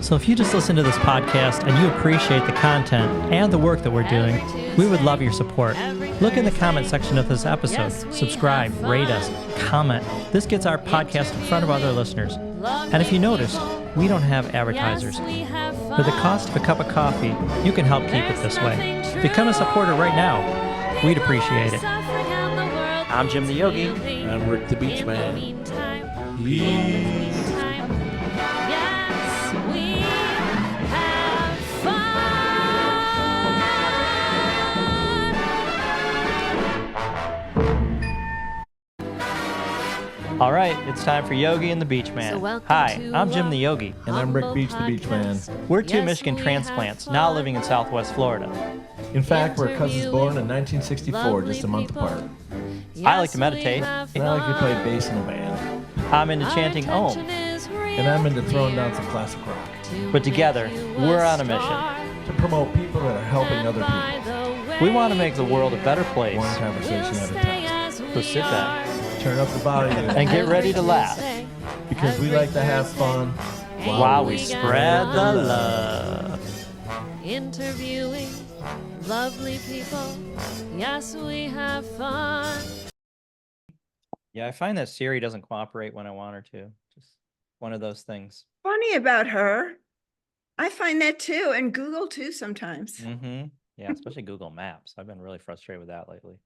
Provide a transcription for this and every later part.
So if you just listen to this podcast and you appreciate the content and the work that we're doing, we would love your support. Look in the comment section of this episode, subscribe, rate us, comment. This gets our podcast in front of other listeners. And if you noticed, we don't have advertisers. For the cost of a cup of coffee, you can help keep it this way. Become a supporter right now. We'd appreciate it. I'm Jim the Yogi. I'm Rick the Beachman. All right, it's time for Yogi and the Beachman. Hi, I'm Jim the Yogi. And I'm Rick Beach the Beachman. We're two Michigan transplants now living in Southwest Florida. In fact, we're cousins born in 1964, just a month apart. I like to meditate. And I like to play bass in a band. I'm into chanting Om. And I'm into throwing down some classic rock. But together, we're on a mission to promote people that are helping other people. We want to make the world a better place. One conversation at a time. So sit back. Turn up the volume. And get ready to laugh. Because we like to have fun while we spread the love. Interviewing lovely people. Yes, we have fun. Yeah, I find that Siri doesn't cooperate when I want her to. Just one of those things. Funny about her. I find that too, and Google too sometimes. Mm-hmm. Yeah, especially Google Maps. I've been really frustrated with that lately.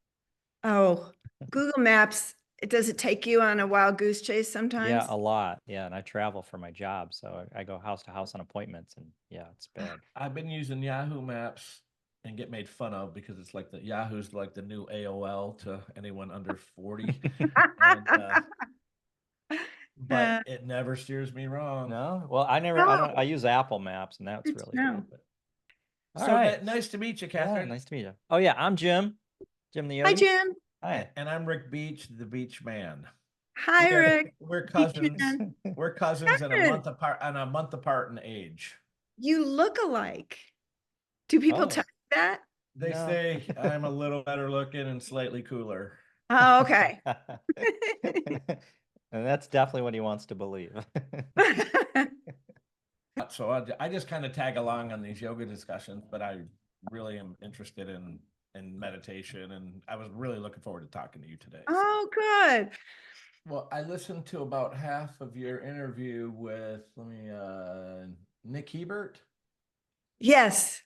Oh, Google Maps. Does it take you on a wild goose chase sometimes? Yeah, a lot. Yeah, and I travel for my job, so I go house to house on appointments, and yeah, it's bad. I've been using Yahoo Maps and get made fun of because it's like Yahoo's like the new AOL to anyone under 40. But it never steers me wrong. No? Well, I use Apple Maps, and that's really good. But... All right. Nice to meet you, Catherine. Yeah, nice to meet you. Oh, yeah, I'm Jim. Jim the Yogi. Hi, Jim. Hi. And I'm Rick Beach, the Beach Man. Hi, Rick. We're cousins. We're cousins and a month apart in age. You look alike. Do people tell you that? They say I'm a little better looking and slightly cooler. Oh, okay. And that's definitely what he wants to believe. So I just kind of tag along on these yoga discussions, but I really am interested in meditation, and I was really looking forward to talking to you today. Oh, good. Well, I listened to about half of your interview with Nick Hebert. Yes.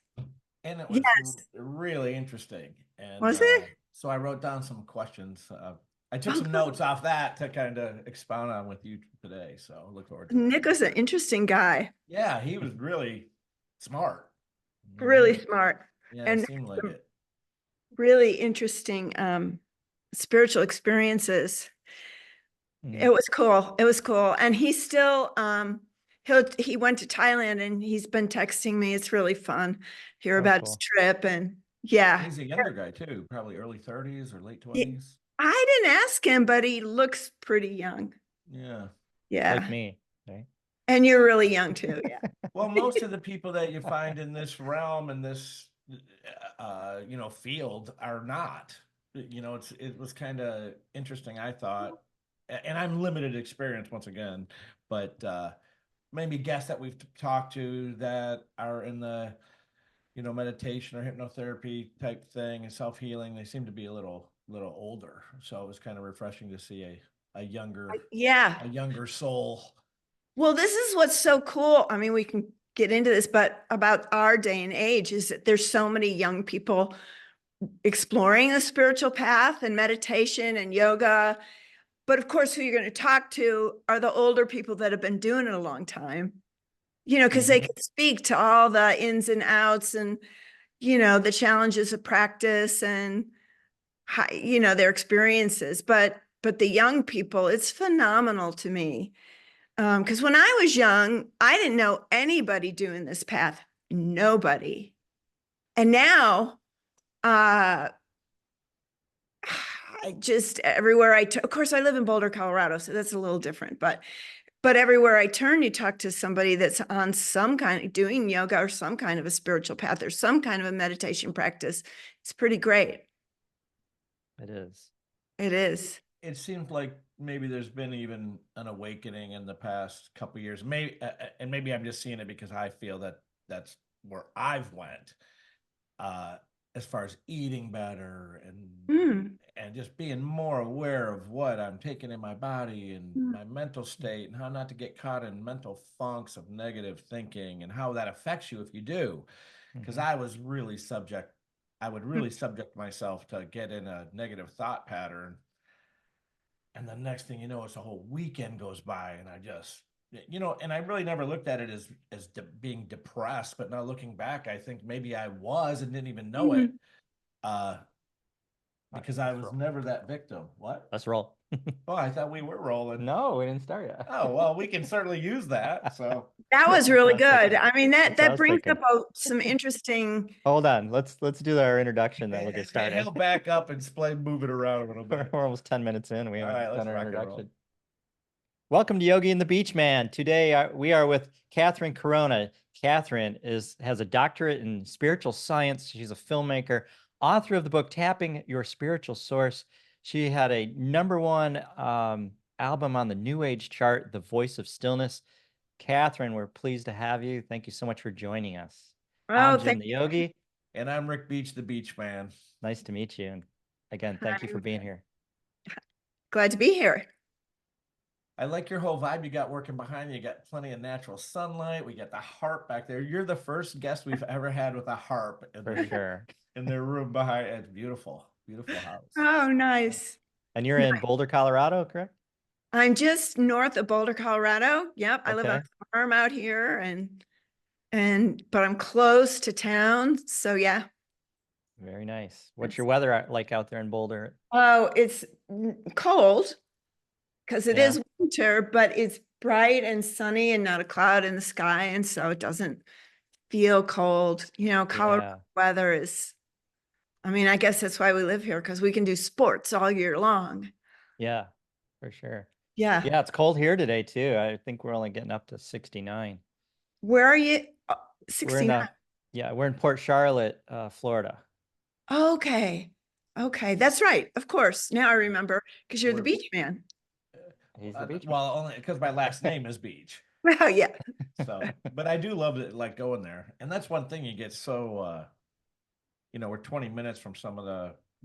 And it was really interesting. And was it? So I wrote down some questions. I took some notes off that to kind of expound on with you today. So I look forward to it. Nick was an interesting guy. Yeah, he was really smart. Really smart. Yeah, and it seemed like it. Really interesting spiritual experiences. It was cool. It was cool. And he's still he went to Thailand, and he's been texting me. It's really fun. Hear about his trip, and yeah. He's a younger guy too, probably early 30s or late 20s. I didn't ask him, but he looks pretty young. Yeah. Yeah. Like me, right? And you're really young too. Yeah. Well, most of the people that you find in this realm and this field are not. It was kind of interesting, I thought, and I'm limited experience once again, but maybe guests that we've talked to that are in the meditation or hypnotherapy type thing and self-healing, they seem to be a little older, so it was kind of refreshing to see a younger soul. Well, this is what's so cool. I mean, we can get into this, but about our day and age is that there's so many young people exploring the spiritual path and meditation and yoga. But of course, who you're going to talk to are the older people that have been doing it a long time, because they can speak to all the ins and outs and, the challenges of practice and, their experiences. But the young people, it's phenomenal to me. Because when I was young, I didn't know anybody doing this path, nobody. And now, I just everywhere of course, I live in Boulder, Colorado, so that's a little different. But everywhere I turn, you talk to somebody that's on some kind of doing yoga or some kind of a spiritual path or some kind of a meditation practice. It's pretty great. It is. It is. It seems like maybe there's been even an awakening in the past couple of years. Maybe, and maybe I'm just seeing it because I feel that that's where I've went, uh, as far as eating better Mm, and just being more aware of what I'm taking in my body and mm, my mental state and how not to get caught in mental funks of negative thinking and how that affects you if you do. Because Mhm. I would mm. really subject myself to get in a negative thought pattern. And the next thing you know, it's a whole weekend goes by and I just, and I really never looked at it as being depressed, but now looking back, I think maybe I was and didn't even know it. Mhm. Uh, All right, because I let's was roll. never that victim. What? Let's roll. Oh, I thought we were rolling. No, we didn't start yet. Oh, well, we can certainly use that. So That was really That's okay. good. I mean, that That's what I was brings thinking. up some interesting. Hold on. Let's do our introduction, then we'll get started. he'll back up and move it around a little We're bit. almost 10 minutes in. We All haven't right, let's done our rock and roll. introduction. Welcome to Yogi and the Beachman. Today we are with Catherine Corona. Catherine has a doctorate in spiritual science. She's a filmmaker, author of the book Tapping Your Spiritual Source. She had a #1 album on the New Age chart, The Voice of Stillness. Catherine, we're pleased to have you. Thank you so much for joining us. Oh, I'm Jim thank the Yogi. And I'm Rick Beach, the Beach Man. Nice to meet you. And again, thank you for being here. Glad to be here. I like your whole vibe you got working behind you. You got plenty of natural sunlight. We got the harp back there. You're the first guest we've ever had with a harp For sure. in their room behind. It's beautiful, beautiful house. Oh, nice. And you're in Boulder, Colorado, correct? I'm just north of Boulder, Colorado. Yep, I live on Okay. a farm out here, but I'm close to town. So yeah. Very nice. What's your weather like out there in Boulder? Oh, it's cold because it Yeah. is winter, but it's bright and sunny and not a cloud in the sky, and so it doesn't feel cold. Colorado Yeah. weather is. I mean, I guess that's why we live here, because we can do sports all year long. Yeah, for sure. Yeah. Yeah, it's cold here today too. I think we're only getting up to 69. Where are you? We're in 69. we're in Port Charlotte, Florida. Okay. Okay. That's right. Of course. Now I remember, because you're the We're- beach man. He's the beach. Well, only because my last name is Beach. Well, yeah. So, but I do love it, like going there. And that's one thing you get so, we're 20 minutes from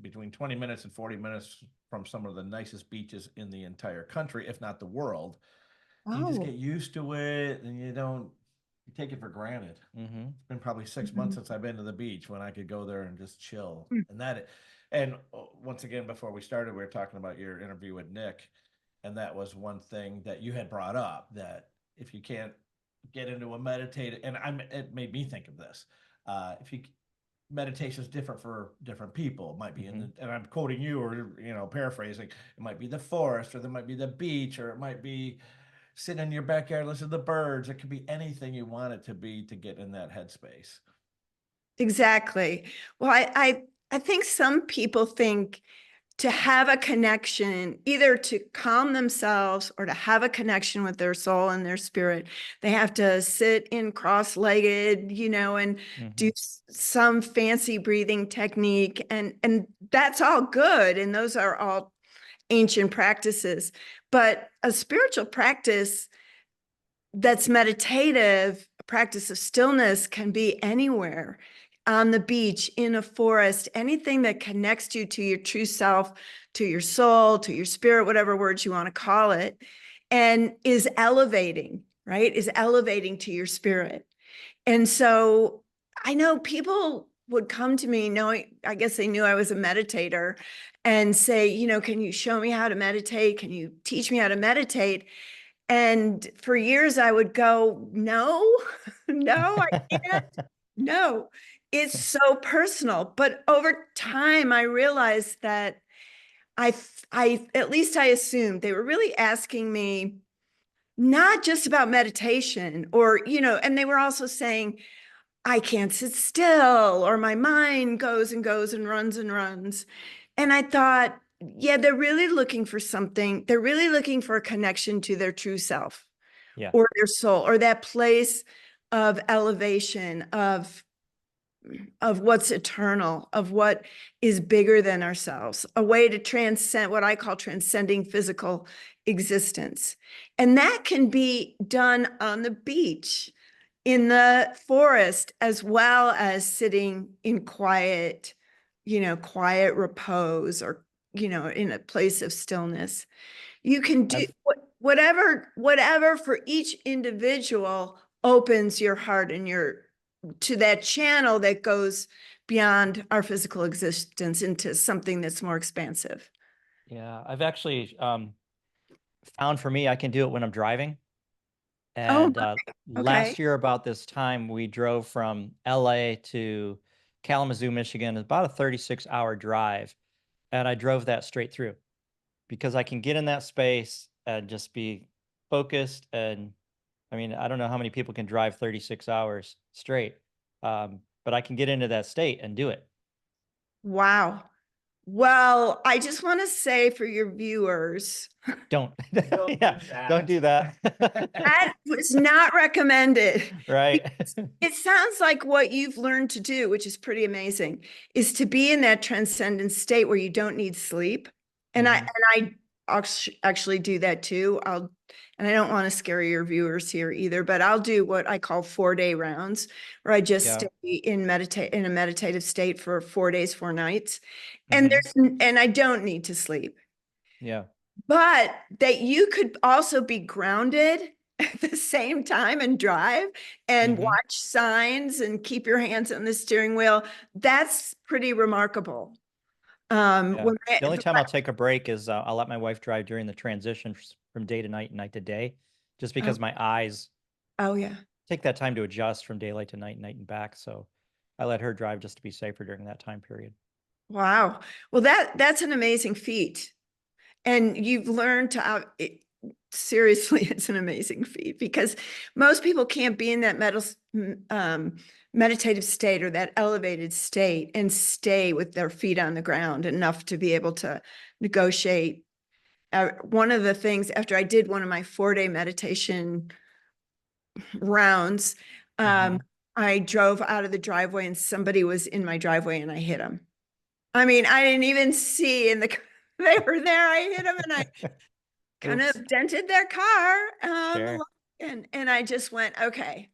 between 20 minutes and 40 minutes from some of the nicest beaches in the entire country, if not the world. You just Oh. get used to it and you take it for granted. Mm-hmm. It's been probably 6 months since I've been to the beach when I could go there and just chill. And once again, before we started, we were talking about your interview with Nick. And that was one thing that you had brought up, that if you can't get into a meditative, and it made me think of this. Meditation is different for different people. It might be and I'm quoting you or, paraphrasing, it might be the forest or there might be the beach or it might be sitting in your backyard, listen to the birds. It could be anything you want it to be to get in that headspace. Exactly. Well, I think some people think to have a connection, either to calm themselves or to have a connection with their soul and their spirit, they have to sit in cross-legged, and do some fancy breathing technique. And that's all good. And those are all ancient practices. But a spiritual practice that's meditative, a practice of stillness, can be anywhere. On the beach, in a forest, anything that connects you to your true self, to your soul, to your spirit, whatever words you want to call it, and is elevating, right? Is elevating to your spirit. And so I know people would come to me knowing, I guess they knew I was a meditator, and say, can you show me how to meditate? Can you teach me how to meditate? And for years I would go, no, I can't. No, it's so personal. But over time, I realized that at least I assumed they were really asking me not just about meditation and they were also saying, I can't sit still, or my mind goes and goes and runs and runs. And I thought, yeah, they're really looking for something. They're really looking for a connection to their true self or their soul, or that place of elevation, of of what's eternal, of what is bigger than ourselves, a way to transcend what I call transcending physical existence. And that can be done on the beach, in the forest, as well as sitting in quiet, quiet repose, or, in a place of stillness. You can do whatever for each individual opens your heart and to that channel that goes beyond our physical existence into something that's more expansive. Yeah, I've actually found for me, I can do it when I'm driving. Oh, And okay. last year about this time, we drove from LA to Kalamazoo, Michigan, about a 36-hour drive. And I drove that straight through because I can get in that space and just be focused. And I mean, I don't know how many people can drive 36 hours straight, but I can get into that state and do it. Wow. Well, I just want to say for your viewers, Don't, Don't yeah, do that. don't do that. that was not recommended. Right. It sounds like what you've learned to do, which is pretty amazing, is to be in that transcendent state where you don't need sleep. And Mhm. I actually do that too. And I don't want to scare your viewers here either, but I'll do what I call 4-day rounds, where I just Yeah. stay in a meditative state for 4 days, 4 nights. And Mhm. and I don't need to sleep. Yeah. But that you could also be grounded at the same time and drive and Mhm. watch signs and keep your hands on the steering wheel. That's pretty remarkable. Yeah. The only time I'll take a break is I'll let my wife drive during the transition from day to night and night to day, just because my eyes oh yeah. take that time to adjust from daylight to night, night and back. So I let her drive just to be safer during that time period. Wow. Well, that's an amazing feat. And you've learned to seriously, it's an amazing feat, because most people can't be in that meditative state or that elevated state and stay with their feet on the ground enough to be able to negotiate. One of the things, after I did one of my 4-day meditation rounds, Mhm. I drove out of the driveway and somebody was in my driveway and I hit him. I mean, I didn't even see they were there. I hit them and I kind Oops. of dented their car. Sure. And I just went, okay,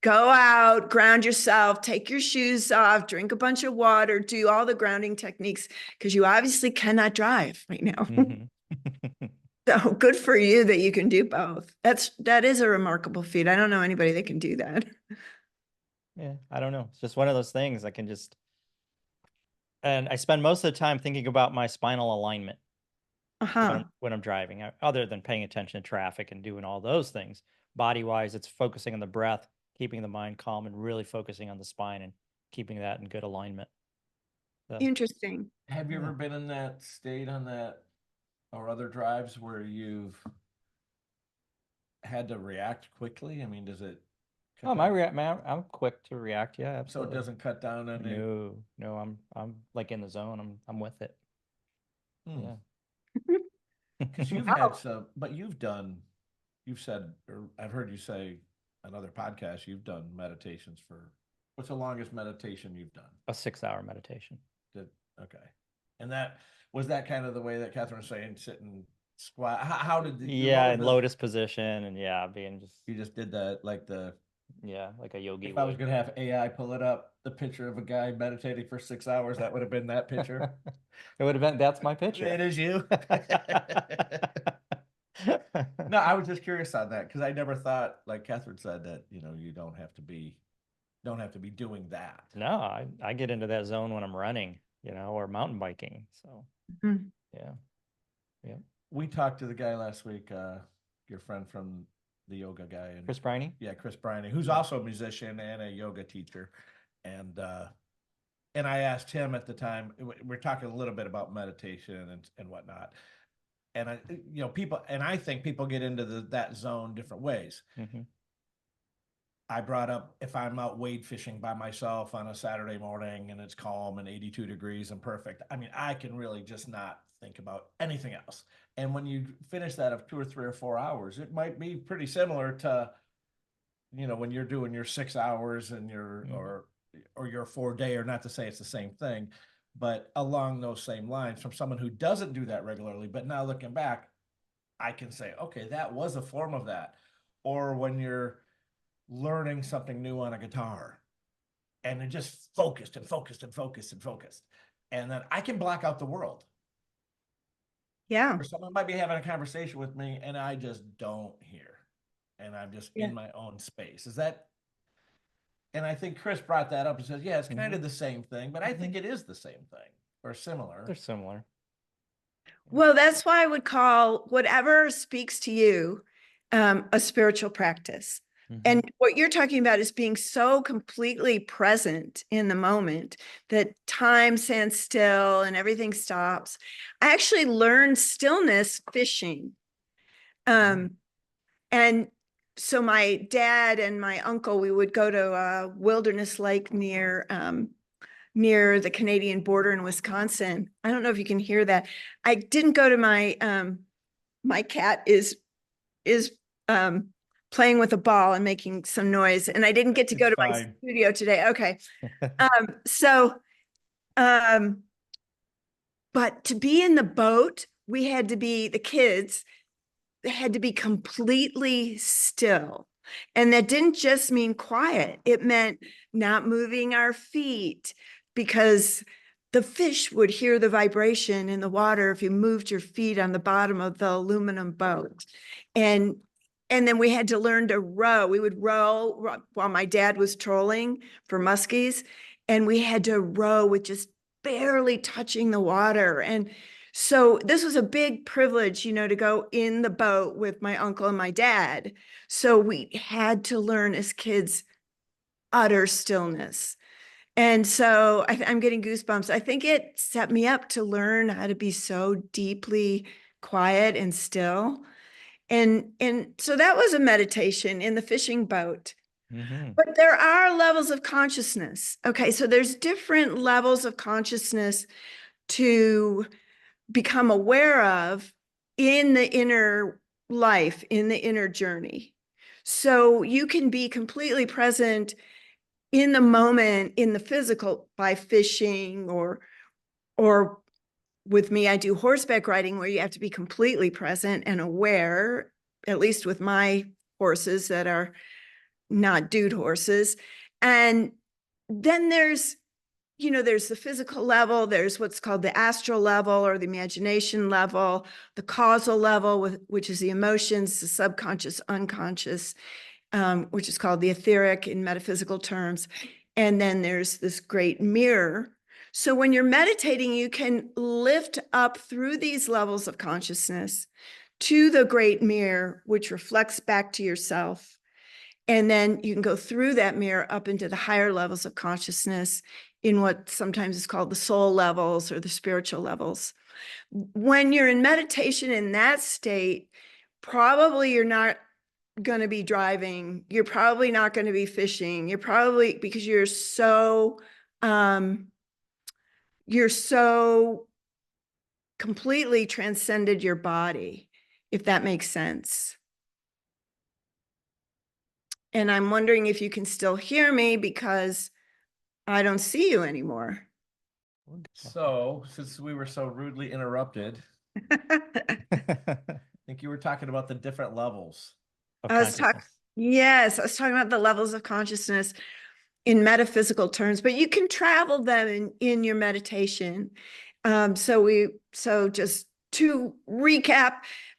go out, ground yourself, take your shoes off, drink a bunch of water, do all the grounding techniques, because you obviously cannot drive right now. Mhm. So good for you that you can do both. That is a remarkable feat. I don't know anybody that can do that. Yeah, I don't know. It's just one of those things I can just, and I spend most of the time thinking about my spinal alignment Uh-huh. when I'm driving, other than paying attention to traffic and doing all those things. Body wise, it's focusing on the breath, keeping the mind calm, and really focusing on the spine and keeping that in good alignment. So, Interesting. Have you Yeah. ever been in that state on that or other drives where you've had to react quickly? I mean, does it cut oh, down- man, I'm quick to react. Yeah, so it absolutely. doesn't cut down on it? No, I'm like in the zone. I'm with it. Yeah. Because you've had some, but you've said, or I've heard you say on other podcasts, you've done meditations for, what's the longest meditation you've done? A 6-hour meditation. Okay. And was that kind of the way that Catherine was saying, sit and squat? How did Yeah, in lotus position, and yeah, being just, you just did that, like yeah, like a yogi if I was would. going to have AI pull it up, the picture of a guy meditating for 6 hours, that would have been that picture. It would have been, that's my picture. It is you. No, I was just curious on that because I never thought, like Catherine said, that you don't have to be doing that. No, I get into that zone when I'm running, or mountain biking. So Mhm. yeah. Yeah. We talked to the guy last week, your friend from the yoga guy, and Chris Briney? yeah, Chris Briney, who's also a musician and a yoga teacher, and I asked him at the time. We're talking a little bit about meditation and whatnot, and I think people get into that zone different ways. Mhm. I brought up, if I'm out wade fishing by myself on a Saturday morning and it's calm and 82 degrees and perfect, I mean, I can really just not think about anything else. And when you finish that of 2 or 3 or 4 hours, it might be pretty similar to when you're doing your 6 hours and or your 4-day, or not to say it's the same thing, but along those same lines, from someone who doesn't do that regularly, but now looking back, I can say, okay, that was a form of that. Or when you're learning something new on a guitar and then just focused and focused and focused and focused. And then I can block out the world. Yeah. Or someone might be having a conversation with me and I just don't hear. And I'm just in my own space. Is that, and I think Chris brought that up and says, yeah, it's kind of the same thing, but I think it is the same thing or similar. They're similar. Well, that's why I would call whatever speaks to you a spiritual practice. And what you're talking about is being so completely present in the moment that time stands still and everything stops. I actually learned stillness fishing. And so my dad and my uncle, we would go to a wilderness lake near the Canadian border in Wisconsin. I don't know if you can hear that. I didn't go to my cat is playing with a ball and making some noise, and I didn't get to go to my studio today. Okay. But to be in the boat, the kids had to be completely still. And that didn't just mean quiet. It meant not moving our feet, because the fish would hear the vibration in the water if you moved your feet on the bottom of the aluminum boat. And then we had to learn to row. We would row while my dad was trolling for muskies, and we had to row with just barely touching the water. And so this was a big privilege, to go in the boat with my uncle and my dad. So we had to learn as kids utter stillness. And so I'm getting goosebumps. I think it set me up to learn how to be so deeply quiet and still. And so that was a meditation in the fishing boat. But there are levels of consciousness. Okay, so there's different levels of consciousness to become aware of in the inner life, in the inner journey. So you can be completely present in the moment, in the physical, by fishing, or with me, I do horseback riding, where you have to be completely present and aware, at least with my horses that are not dude horses. And then there's the physical level, there's what's called the astral level or the imagination level, the causal level, which is the emotions, the subconscious, unconscious, which is called the etheric in metaphysical terms. And then there's this great mirror. So when you're meditating, you can lift up through these levels of consciousness to the great mirror, which reflects back to yourself. And then you can go through that mirror up into the higher levels of consciousness in what sometimes is called the soul levels or the spiritual levels. When you're in meditation in that state, probably you're not going to be driving. You're probably not going to be fishing. You're probably, because you're so completely transcended your body, if that makes sense. And I'm wondering if you can still hear me, because I don't see you anymore. So, since we were so rudely interrupted, I think you were talking about the different levels. I was talking about the levels of consciousness in metaphysical terms, but you can travel them in your meditation. So just to recap,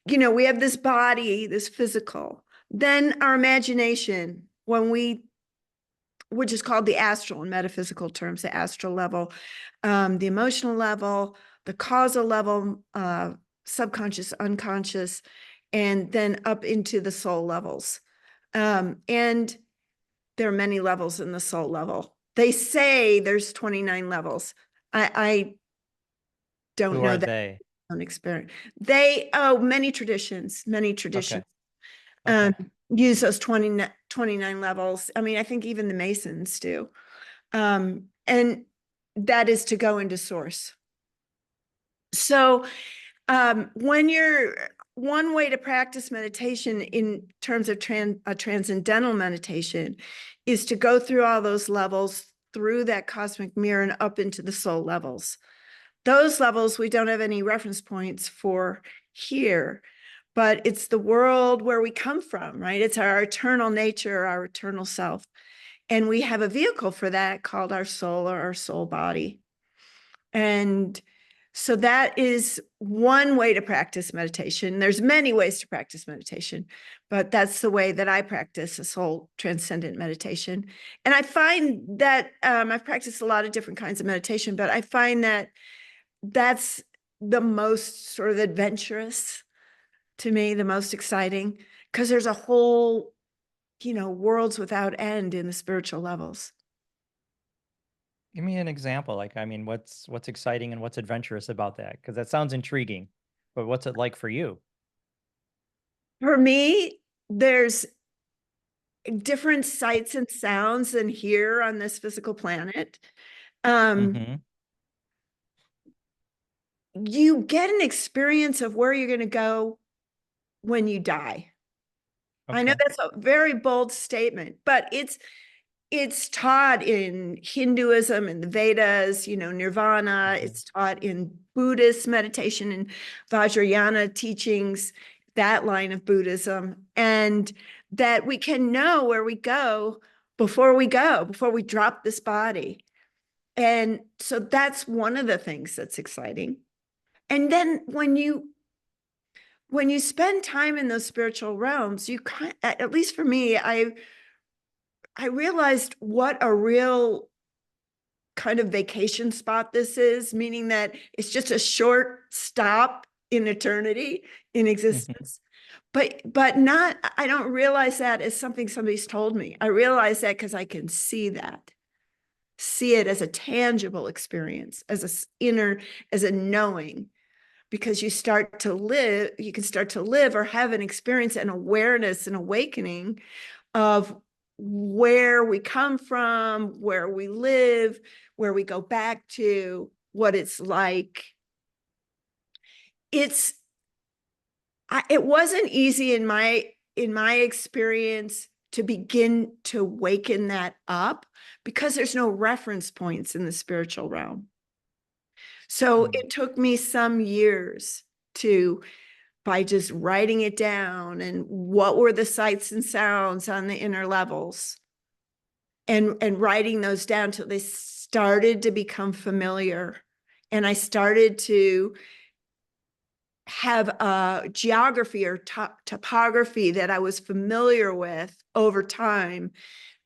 we have this body, this physical, then our imagination, which is called the astral in metaphysical terms, the astral level, the emotional level, the causal level, subconscious, unconscious, and then up into the soul levels. And there are many levels in the soul level. They say there's 29 levels. I don't know that. They? Don't experience. Many traditions. Okay. Use those 29 levels. I mean, I think even the Masons do. And that is to go into source. So when you're one way to practice meditation in terms of a transcendental meditation is to go through all those levels, through that cosmic mirror and up into the soul levels. Those levels we don't have any reference points for here, but it's the world where we come from, right? It's our eternal nature, our eternal self. And we have a vehicle for that called our soul or our soul body. And so that is one way to practice meditation. There's many ways to practice meditation, but that's the way that I practice a soul transcendent meditation. And I find that I've practiced a lot of different kinds of meditation, but I find that that's the most sort of adventurous to me, the most exciting, because there's a whole, worlds without end in the spiritual levels. Give me an example. Like, I mean, what's exciting and what's adventurous about that? Because that sounds intriguing, but what's it like for you? For me, there's different sights and sounds than here on this physical planet. You get an experience of where you're going to go when you die. I know that's a very bold statement, but it's taught in Hinduism and the Vedas, nirvana. It's taught in Buddhist meditation and Vajrayana teachings, that line of Buddhism, and that we can know where we go before we drop this body. And so that's one of the things that's exciting. And then when you spend time in those spiritual realms, you at least for me, I realized what a real kind of vacation spot this is, meaning that it's just a short stop in eternity, in existence. But not, I don't realize that as something somebody's told me. I realize that because I can see it as a tangible experience, as a knowing. Because you can start to live or have an experience, an awareness, an awakening of where we come from, where we live, where we go back to, what it's like. It wasn't easy in my experience to begin to waken that up because there's no reference points in the spiritual realm. So it took me some years by just writing it down and what were the sights and sounds on the inner levels and writing those down till they started to become familiar. And I started to have a geography or topography that I was familiar with over time,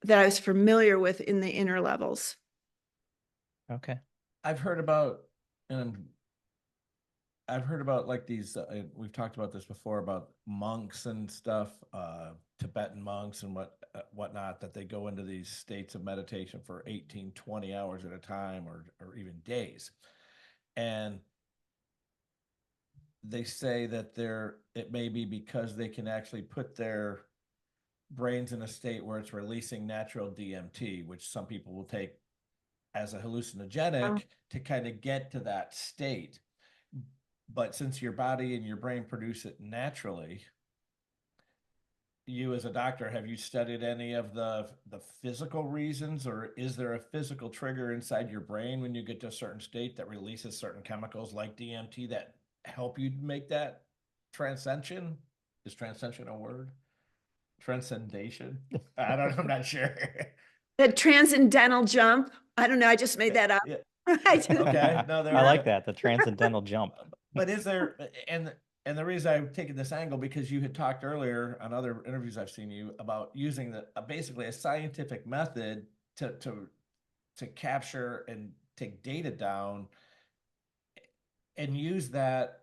that I was familiar with in the inner levels. Okay. I've heard about like these, we've talked about this before, about monks and stuff, Tibetan monks and whatnot, that they go into these states of meditation for 18, 20 hours at a time, or even days. And they say that it may be because they can actually put their brains in a state where it's releasing natural DMT, which some people will take as a hallucinogenic to kind of get to that state. But since your body and your brain produce it naturally, you as a doctor, have you studied any of the physical reasons, or is there a physical trigger inside your brain when you get to a certain state that releases certain chemicals like DMT that help you make that transcension? Is transcension a word? Transcendation? I'm not sure. The transcendental jump. I don't know. I just made that up. Yeah. Okay. No, I like that, the transcendental jump. But is there, and the reason I've taken this angle, because you had talked earlier on other interviews I've seen you about using basically a scientific method to capture and take data down and use that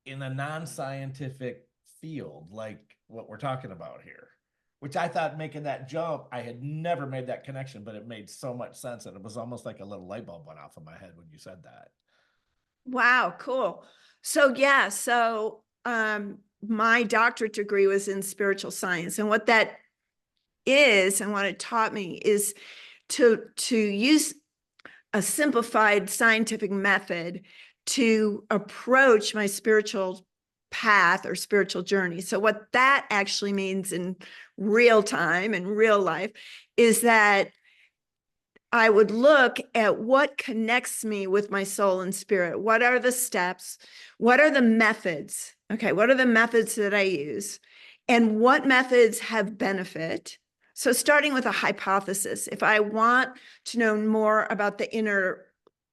in a non-scientific field, like what we're talking about here, which I thought, making that jump, I had never made that connection, but it made so much sense. And it was almost like a little light bulb went off in my head when you said that. Wow, cool. So yeah, my doctorate degree was in spiritual science. And what that is, and what it taught me, is to use a simplified scientific method to approach my spiritual path or spiritual journey. So what that actually means in real time and real life is that I would look at what connects me with my soul and spirit. What are the steps? What are the methods? Okay, what are the methods that I use? And what methods have benefit? So starting with a hypothesis, if I want to know more about the inner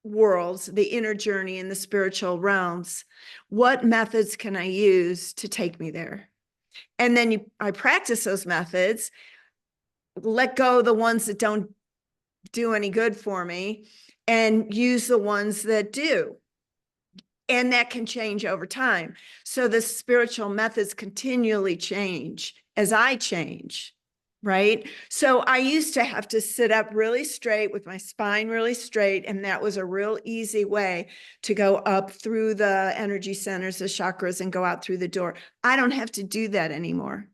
worlds, the inner journey in the spiritual realms, what methods can I use to take me there? And then I practice those methods, let go of the ones that don't do any good for me, and use the ones that do. And that can change over time. So the spiritual methods continually change as I change, right? So I used to have to sit up really straight with my spine really straight, and that was a real easy way to go up through the energy centers, the chakras, and go out through the door. I don't have to do that anymore.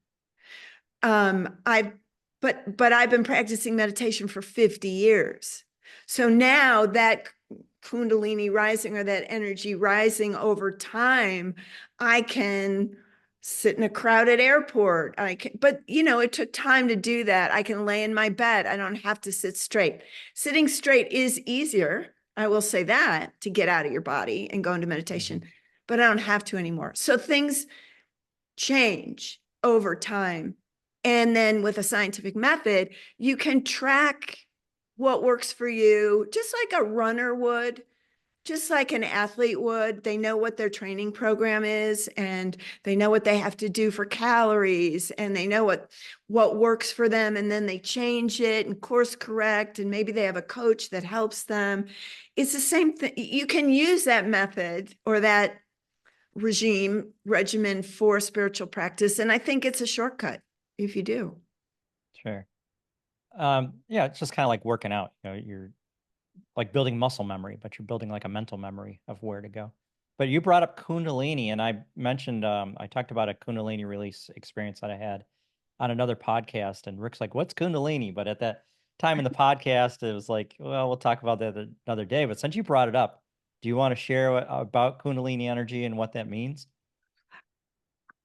But I've been practicing meditation for 50 years. So now that Kundalini rising or that energy rising over time, I can sit in a crowded airport. But it took time to do that. I can lay in my bed. I don't have to sit straight. Sitting straight is easier. I will say that, to get out of your body and go into meditation, but I don't have to anymore. So things change over time. And then with a scientific method, you can track what works for you, just like a runner would, just like an athlete would. They know what their training program is, and they know what they have to do for calories, and they know what works for them, and then they change it and course correct, and maybe they have a coach that helps them. It's the same thing. You can use that method or that regimen for spiritual practice, and I think it's a shortcut if you do. Sure. Yeah, it's just kind of like working out. You're like building muscle memory, but you're building like a mental memory of where to go. But you brought up Kundalini, and I mentioned, I talked about a Kundalini release experience that I had on another podcast, and Rick's like, "What's Kundalini?" But at that time in the podcast, it was like, well, we'll talk about that another day. But since you brought it up, do you want to share about Kundalini energy and what that means?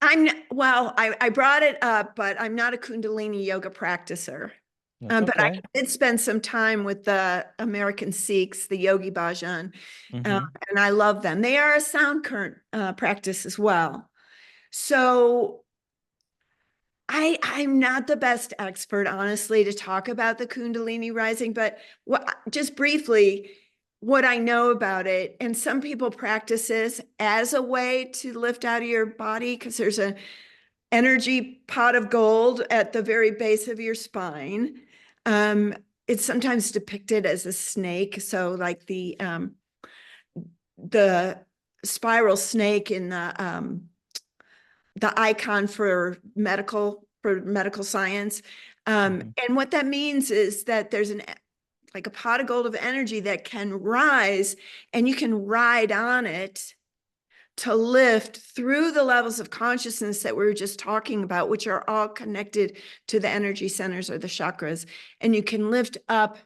I brought it up, but I'm not a Kundalini yoga practicer. That's But I okay. did spend some time with the American Sikhs, the Yogi Bhajan, Mhm. and I love them. They are a sound current practice as well. So I'm not the best expert, honestly, to talk about the Kundalini rising, but just briefly, what I know about it, and some people practice this as a way to lift out of your body, because there's an energy pot of gold at the very base of your spine. It's sometimes depicted as a snake. So like the spiral snake in the icon for medical science. Mhm. And what that means is that there's like a pot of gold of energy that can rise, and you can ride on it to lift through the levels of consciousness that we were just talking about, which are all connected to the energy centers or the chakras. And you can lift up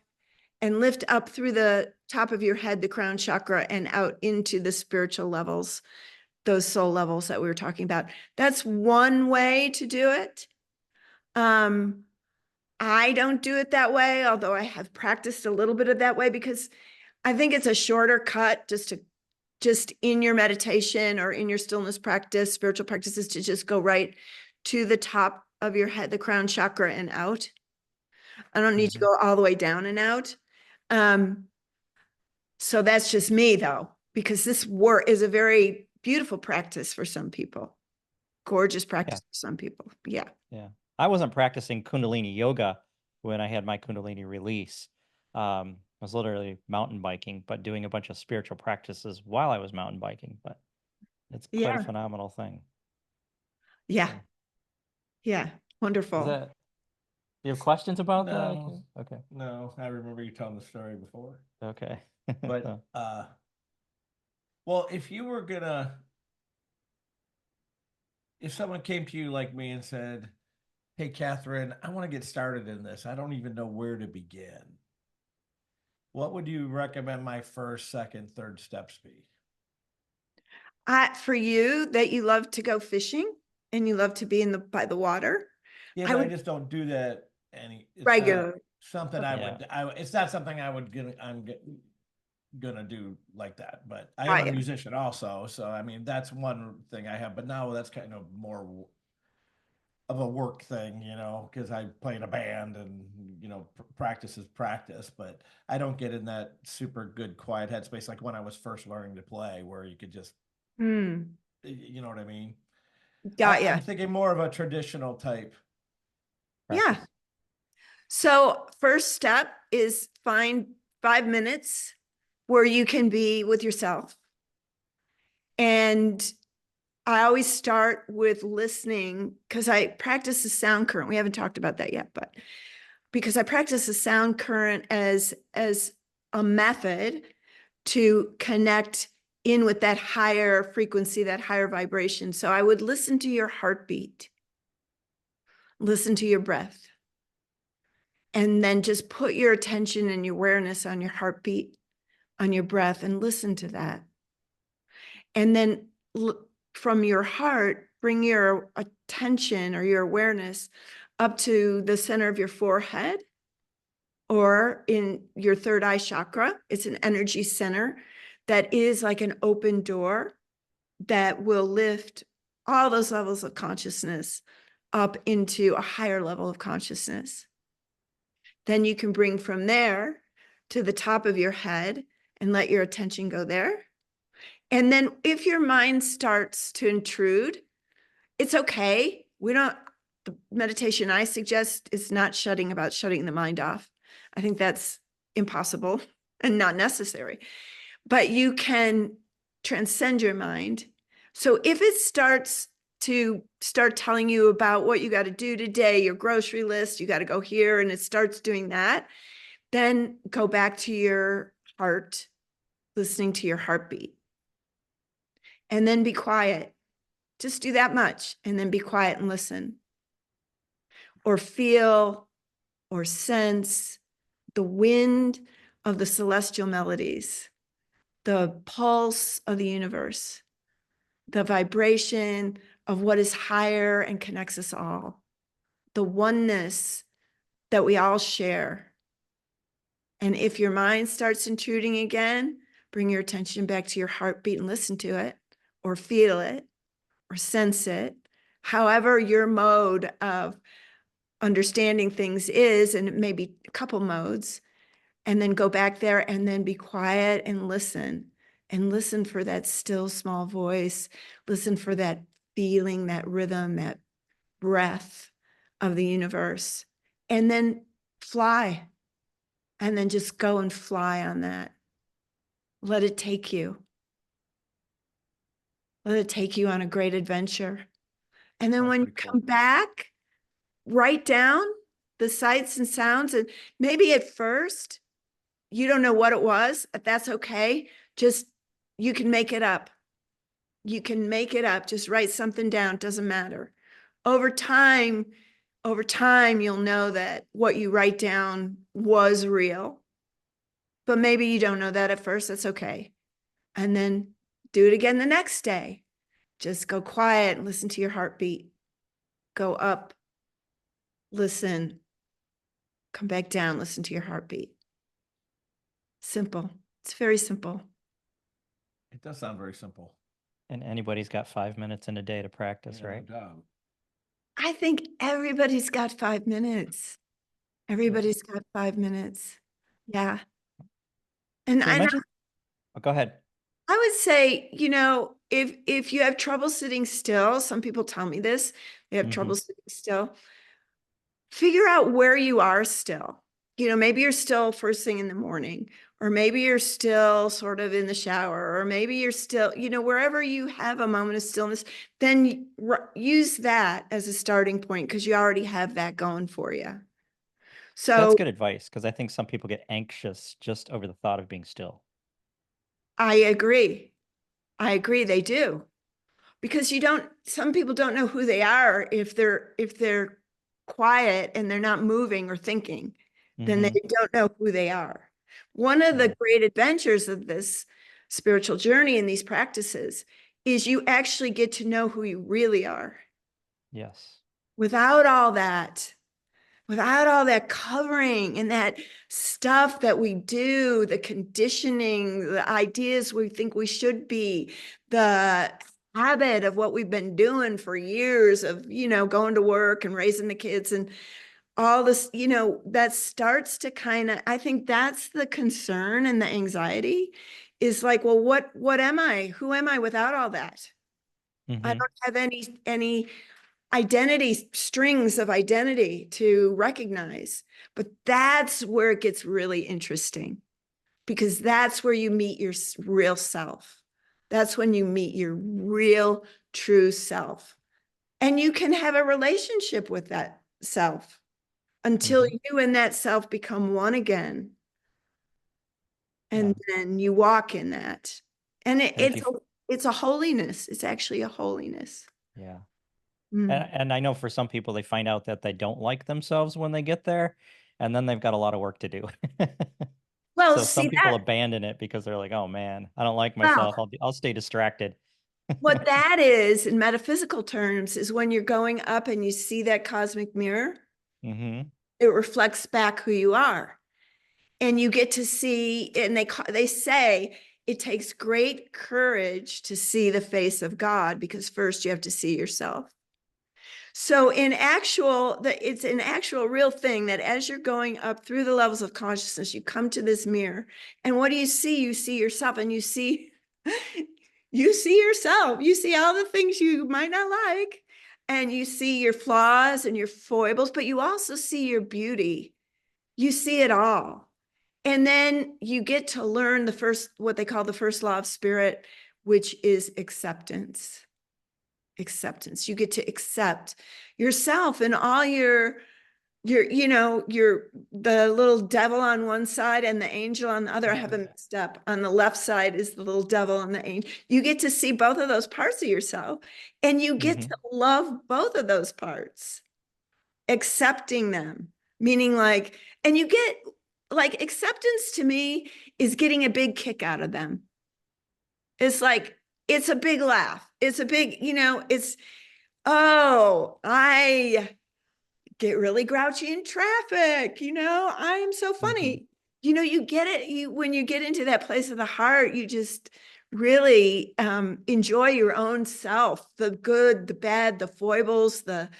through the top of your head, the crown chakra, and out into the spiritual levels, those soul levels that we were talking about. That's one way to do it. I don't do it that way, although I have practiced a little bit of that way, because I think it's a shorter cut just in your meditation or in your stillness practice, spiritual practices, to just go right to the top of your head, the crown chakra, and out. I don't need to go all the way down and out. So that's just me, though, because this work is a very beautiful practice for some people. Gorgeous practice for some people. Yeah. Yeah. I wasn't practicing Kundalini yoga when I had my Kundalini release. I was literally mountain biking, but doing a bunch of spiritual practices while I was mountain biking. But it's quite a Yeah. phenomenal thing. Yeah. So, Yeah. is Wonderful. that, do you have questions about that? No, Okay. no, I remember you telling the story before. Okay. But well, if someone came to you like me and said, "Hey, Catherine, I want to get started in this. I don't even know where to begin. What would you recommend my first, second, third steps be?" For you that you love to go fishing and you love to be by the water, Yeah, I but I would just don't do that it's not regular. something it's not something I'm gonna do like that, but I am Got a ya. musician also. So, I mean, that's one thing I have, but now that's kind of more of a work thing, because I play in a band and, practice is practice, but I don't get in that super good quiet headspace like when I was first learning to play, where you could just, Hmm. you know what I mean? Got ya. I'm thinking more of a traditional type. Yeah. Practice. So first step is find 5 minutes where you can be with yourself. And I always start with listening because I practice the sound current. We haven't talked about that yet, but because I practice the sound current as a method to connect in with that higher frequency, that higher vibration. So I would listen to your heartbeat, listen to your breath, and then just put your attention and your awareness on your heartbeat, on your breath, and listen to that. And then from your heart, bring your attention or your awareness up to the center of your forehead or in your third eye chakra. It's an energy center that is like an open door that will lift all those levels of consciousness up into a higher level of consciousness. Then you can bring from there to the top of your head and let your attention go there. And then if your mind starts to intrude, it's okay. The meditation I suggest is not about shutting the mind off. I think that's impossible and not necessary. But you can transcend your mind. So if it starts telling you about what you got to do today, your grocery list, you got to go here, and it starts doing that, then go back to your heart, listening to your heartbeat. And then be quiet. Just do that much and then be quiet and listen. Or feel or sense the wind of the celestial melodies, the pulse of the universe, the vibration of what is higher and connects us all, the oneness that we all share. And if your mind starts intruding again, bring your attention back to your heartbeat and listen to it, or feel it, or sense it, however your mode of understanding things is, and it may be a couple modes, and then go back there and then be quiet and listen for that still small voice, listen for that feeling, that rhythm, that breath of the universe, and then fly, and then just go and fly on that. Let it take you. Let it take you on a great adventure. And then when you come back, write down the sights and sounds. And maybe at first you don't know what it was, but that's okay. You can make it up. You can make it up. Just write something down. It doesn't matter. Over time, you'll know that what you write down was real. But maybe you don't know that at first. That's okay. And then do it again the next day. Just go quiet and listen to your heartbeat. Go up, listen, come back down, listen to your heartbeat. Simple. It's very simple. It does sound very simple. And anybody's got 5 minutes in a day to practice, right? No doubt. I think everybody's got 5 minutes. Everybody's got 5 minutes. Yeah. And So go ahead. I would say, if you have trouble sitting still, some people tell me this, they have trouble sitting still, figure out where you are still. Maybe you're still first thing in the morning, or maybe you're still sort of in the shower, or maybe you're still, wherever you have a moment of stillness, then use that as a starting point because you already have that going for you. So that's good advice because I think some people get anxious just over the thought of being still. I agree. They do. Because some people don't know who they are if they're quiet and they're not moving or thinking, then they don't know who they are. One of the great adventures of this spiritual journey and these practices is you actually get to know who you really are Yes. without all that. Without all that covering and that stuff that we do, the conditioning, the ideas we think we should be, the habit of what we've been doing for years of, going to work and raising the kids and all this, that starts to I think that's the concern and the anxiety is like, well, what am I? Who am I without all that? I don't have any strings of identity to recognize. But that's where it gets really interesting, because that's where you meet your real self. That's when you meet your real, true self. And you can have a relationship with that self until you and that self become one again. And then you walk in that. And it's a holiness. It's actually a holiness. Yeah. And I know for some people, they find out that they don't like themselves when they get there, and then they've got a lot of work to do. Well, So see, some people abandon it because they're like, oh man, I don't like myself. I'll stay distracted. What that is in metaphysical terms is when you're going up and you see that cosmic mirror, it reflects back who you are. And you get to see, and they say it takes great courage to see the face of God, because first you have to see yourself. So it's an actual real thing that as you're going up through the levels of consciousness, you come to this mirror, and what do you see? You see yourself, and you see yourself. You see all the things you might not like, and you see your flaws and your foibles, but you also see your beauty. You see it all. And then you get to learn what they call the first law of spirit, which is acceptance. Acceptance. You get to accept yourself and all the little devil on one side and the angel on the other. I have them mixed up. On the left side is the little devil and the angel. You get to see both of those parts of yourself, and you get to love both of those parts, accepting them, meaning and you get acceptance to me is getting a big kick out of them. It's it's a big laugh. It's a big, I get really grouchy in traffic. I am so funny. You get it. When you get into that place of the heart, you just really enjoy your own self, the good, the bad, the foibles, the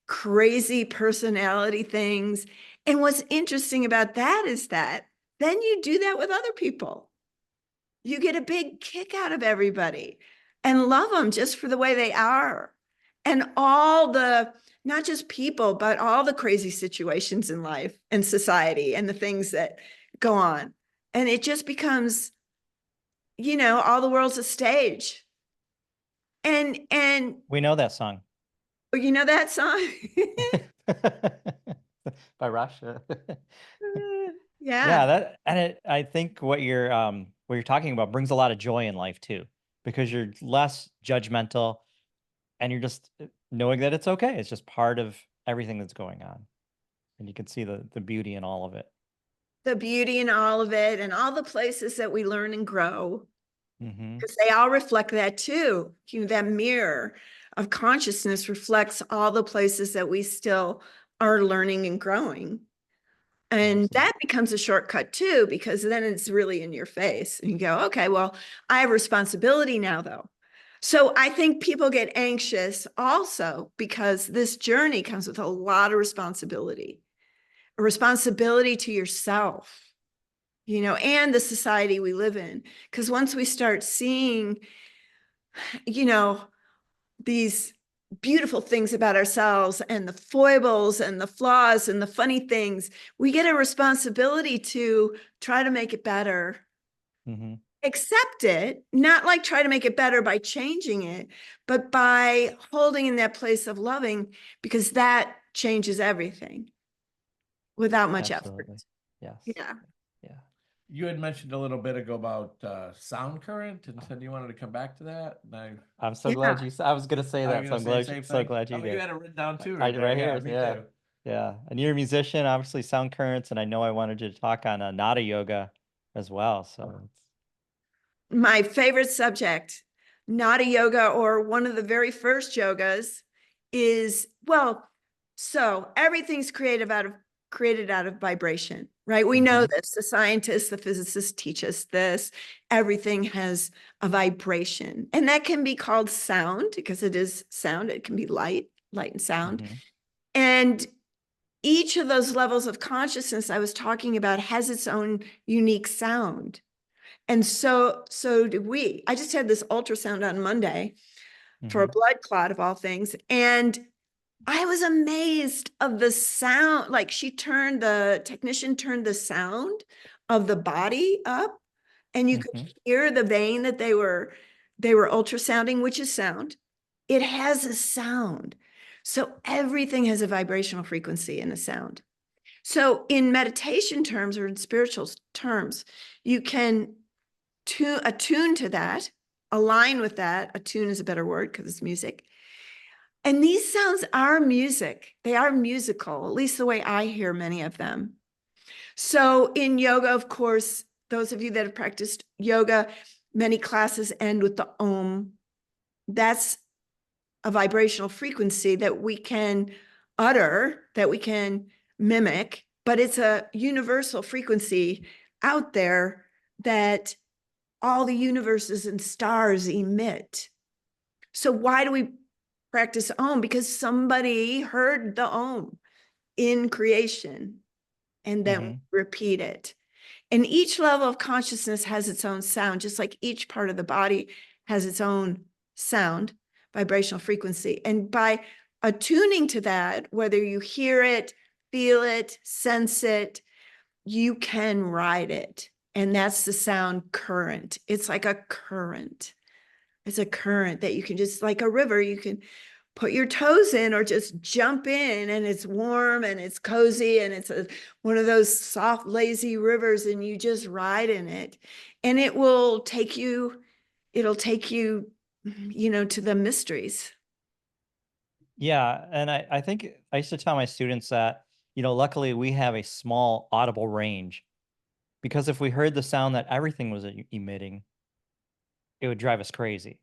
crazy personality things. And what's interesting about that is that then you do that with other people. You get a big kick out of everybody and love them just for the way they are. And all not just people, but all the crazy situations in life and society and the things that go on. And it just becomes, all the world's a stage. And we know that song. Oh, you know that song? By Rush. Yeah. I think what you're talking about brings a lot of joy in life too, because you're less judgmental and you're just knowing that it's okay. It's just part of everything that's going on. And you can see the beauty in all of it. The beauty in all of it, and all the places that we learn and grow, because they all reflect that too. That mirror of consciousness reflects all the places that we still are learning and growing. And that becomes a shortcut too, because then it's really in your face. And you go, okay, well, I have responsibility now though. So I think people get anxious also because this journey comes with a lot of responsibility, a responsibility to yourself, and the society we live in. Because once we start seeing, these beautiful things about ourselves and the foibles and the flaws and the funny things, we get a responsibility to try to make it better. Accept it, not try to make it better by changing it, but by holding in that place of loving, because that changes everything without much effort. Yes. Yeah. You had mentioned a little bit ago about sound current and said you wanted to come back to that. And I'm so glad you. I was going to say that, so I'm glad you did. You had it written down too. Right here. Me too. Yeah. And you're a musician, obviously sound currents, and I know I wanted you to talk on Nada yoga as well. So my favorite subject. Nada yoga, or one of the very first yogas, is, well, so everything's created out of vibration, right? We know this. The scientists, the physicists teach us this. Everything has a vibration, and that can be called sound, because it is sound. It can be light and sound. And each of those levels of consciousness I was talking about has its own unique sound. And so do we. I just had this ultrasound on Monday for a blood clot of all things. And I was amazed of the sound. Like, the technician turned the sound of the body up, and you could hear the vein that they were ultrasounding, which is sound. It has a sound. So everything has a vibrational frequency and a sound. So in meditation terms, or in spiritual terms, you can attune to that, align with that. Attune is a better word because it's music. And these sounds are music. They are musical, at least the way I hear many of them. So in yoga, of course, those of you that have practiced yoga, many classes end with the Om. That's a vibrational frequency that we can utter, that we can mimic, but it's a universal frequency out there that all the universes and stars emit. So why do we practice Om? Because somebody heard the Om in creation and then repeat it. And each level of consciousness has its own sound, just like each part of the body has its own sound, vibrational frequency. And by attuning to that, whether you hear it, feel it, sense it, you can ride it. And that's the sound current. It's like a current. It's a current that you can just, like a river, you can put your toes in or just jump in, and it's warm and it's cozy, and it's one of those soft, lazy rivers, and you just ride in it. And it'll take you, to the mysteries. Yeah. And I think I used to tell my students that, luckily we have a small audible range, because if we heard the sound that everything was emitting, it would drive us crazy.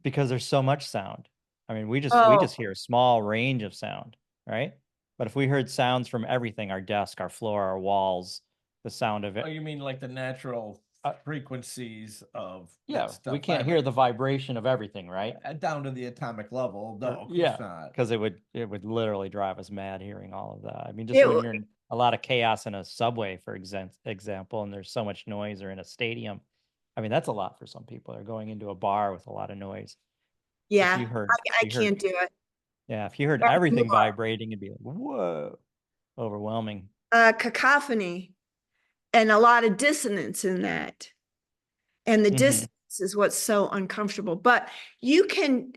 Because there's so much sound. I mean, we just hear a small range of sound, right? But if we heard sounds from everything, our desk, our floor, our walls, the sound of it. Oh, you mean like the natural frequencies of Yeah, stuff? we can't hear the vibration of everything, right? Down to the atomic level. No, of course not. Because it would literally drive us mad hearing all of that. I mean, just when you're in a lot of chaos in a subway, for example, and there's so much noise, or in a stadium. I mean, that's a lot for some people. They're going into a bar with a lot of noise. Yeah, I can't do it. Yeah, if you heard everything vibrating, it'd be like, whoa, overwhelming. Cacophony and a lot of dissonance in that. And the dissonance is what's so uncomfortable. But you can,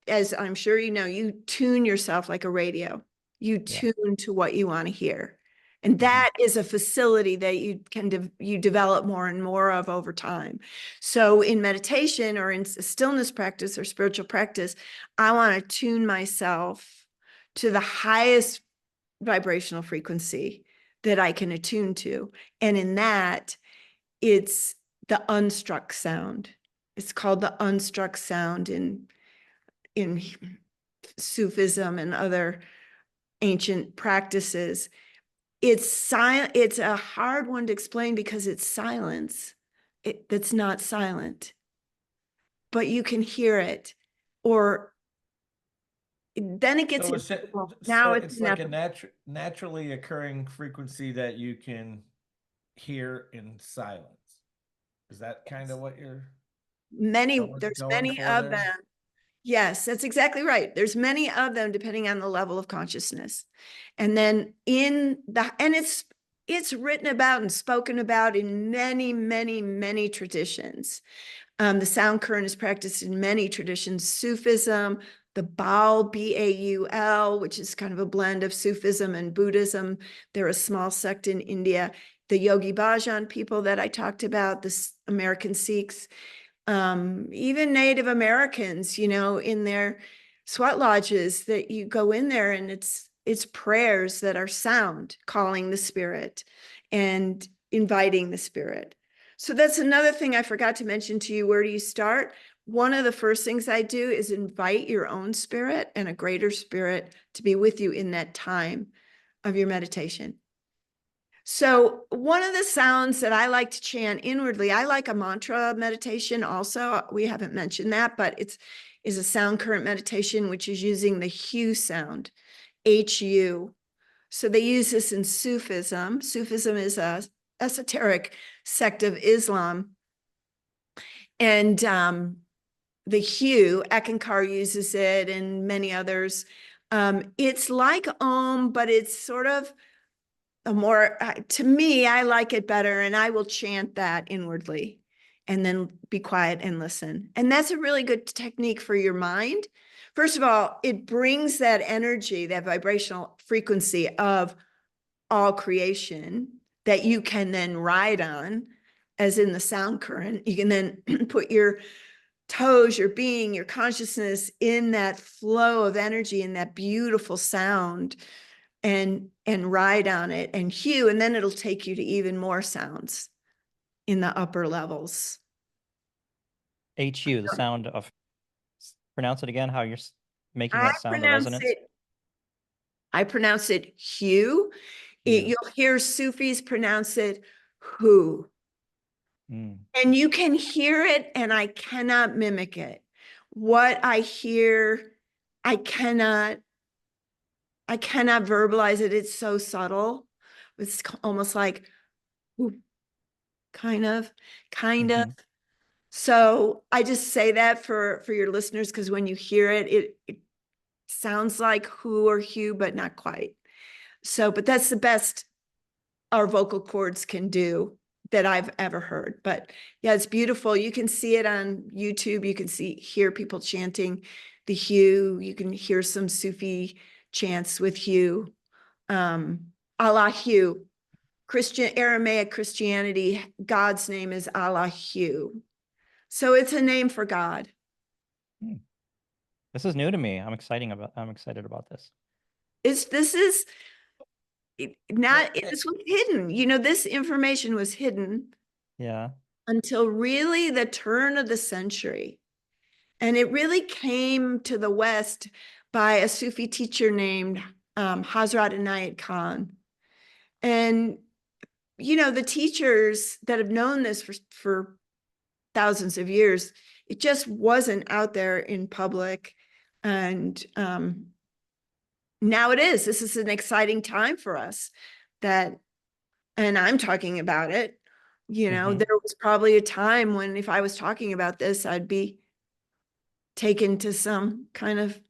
as I'm sure you know, you tune yourself like a radio. You tune to what you want to hear. And that is a facility that you develop more and more of over time. So in meditation, or in stillness practice or spiritual practice, I want to tune myself to the highest vibrational frequency that I can attune to. And in that, it's the unstruck sound. It's called the unstruck sound in Sufism and other ancient practices. It's silent. It's a hard one to explain because it's silence. That's not silent, but you can hear it. Or then it gets now it's like a naturally occurring frequency that you can hear in silence. Is that kind of what there's many of them. Yes, that's exactly right. There's many of them depending on the level of consciousness. And then it's written about and spoken about in many, many, many traditions. The sound current is practiced in many traditions. Sufism, the Baul, B-A-U-L, which is kind of a blend of Sufism and Buddhism. They're a small sect in India. The Yogi Bhajan people that I talked about, the American Sikhs, even Native Americans, in their sweat lodges, that you go in there and it's prayers that are sound, calling the spirit and inviting the spirit. So that's another thing I forgot to mention to you. Where do you start? One of the first things I do is invite your own spirit and a greater spirit to be with you in that time of your meditation. So one of the sounds that I like to chant inwardly, I like a mantra meditation also. We haven't mentioned that, but is a sound current meditation, which is using the HU sound, HU. So they use this in Sufism. Sufism is a esoteric sect of Islam. And the HU, Ekankar uses it and many others. It's like Om, but it's sort of a more, to me, I like it better, and I will chant that inwardly and then be quiet and listen. And that's a really good technique for your mind. First of all, it brings that energy, that vibrational frequency of all creation that you can then ride on, as in the sound current. You can then put your toes, your being, your consciousness in that flow of energy, in that beautiful sound, and ride on it and HU, and then it'll take you to even more sounds in the upper levels. HU, the sound of, pronounce it again, how you're making I that sound, the resonance. I pronounce it HU. HU. You'll hear Sufis pronounce it HU. And you can hear it, and I cannot mimic it. What I hear, I cannot verbalize it. It's so subtle. It's almost like, ooh, kind of. So I just say that for your listeners, because when you hear it, it sounds like who or HU, but not quite. So, but that's the best our vocal cords can do that I've ever heard. But yeah, it's beautiful. You can see it on YouTube. You can hear people chanting the HU. You can hear some Sufi chants with HU. Allah HU. Aramaic Christianity, God's name is Allah HU. So it's a name for God. This is new to me. I'm excited about this. This was hidden. You know, this information was hidden. Yeah. Until really the turn of the century. And it really came to the West by a Sufi teacher named Hazrat Inayat Khan. And, you know, the teachers that have known this for thousands of years, it just wasn't out there in public. And now it is. This is an exciting time for us and I'm talking about it. You know, there was probably a time when if I was talking about this, I'd be taken to some kind of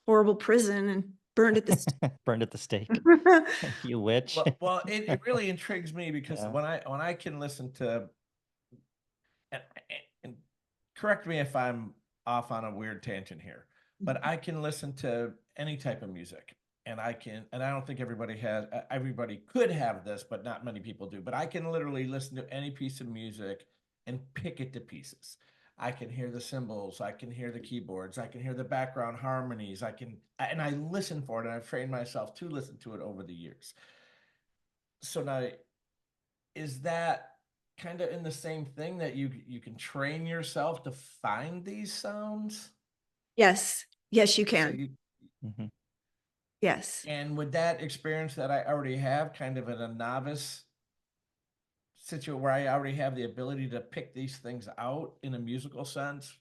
horrible prison and burned at the stake. Burned at the stake. You witch. Well, it really intrigues me because when I can listen to, and correct me if I'm off on a weird tangent here, but I can listen to any type of music. And I don't think everybody could have this, but not many people do. But I can literally listen to any piece of music and pick it to pieces. I can hear the cymbals, I can hear the keyboards, I can hear the background harmonies, and I listen for it, and I've trained myself to listen to it over the years. So now, is that kind of in the same thing that you can train yourself to find these sounds? Yes, you can. So yes. And with that experience that I already have, kind of in a novice situation where I already have the ability to pick these things out in a musical sense,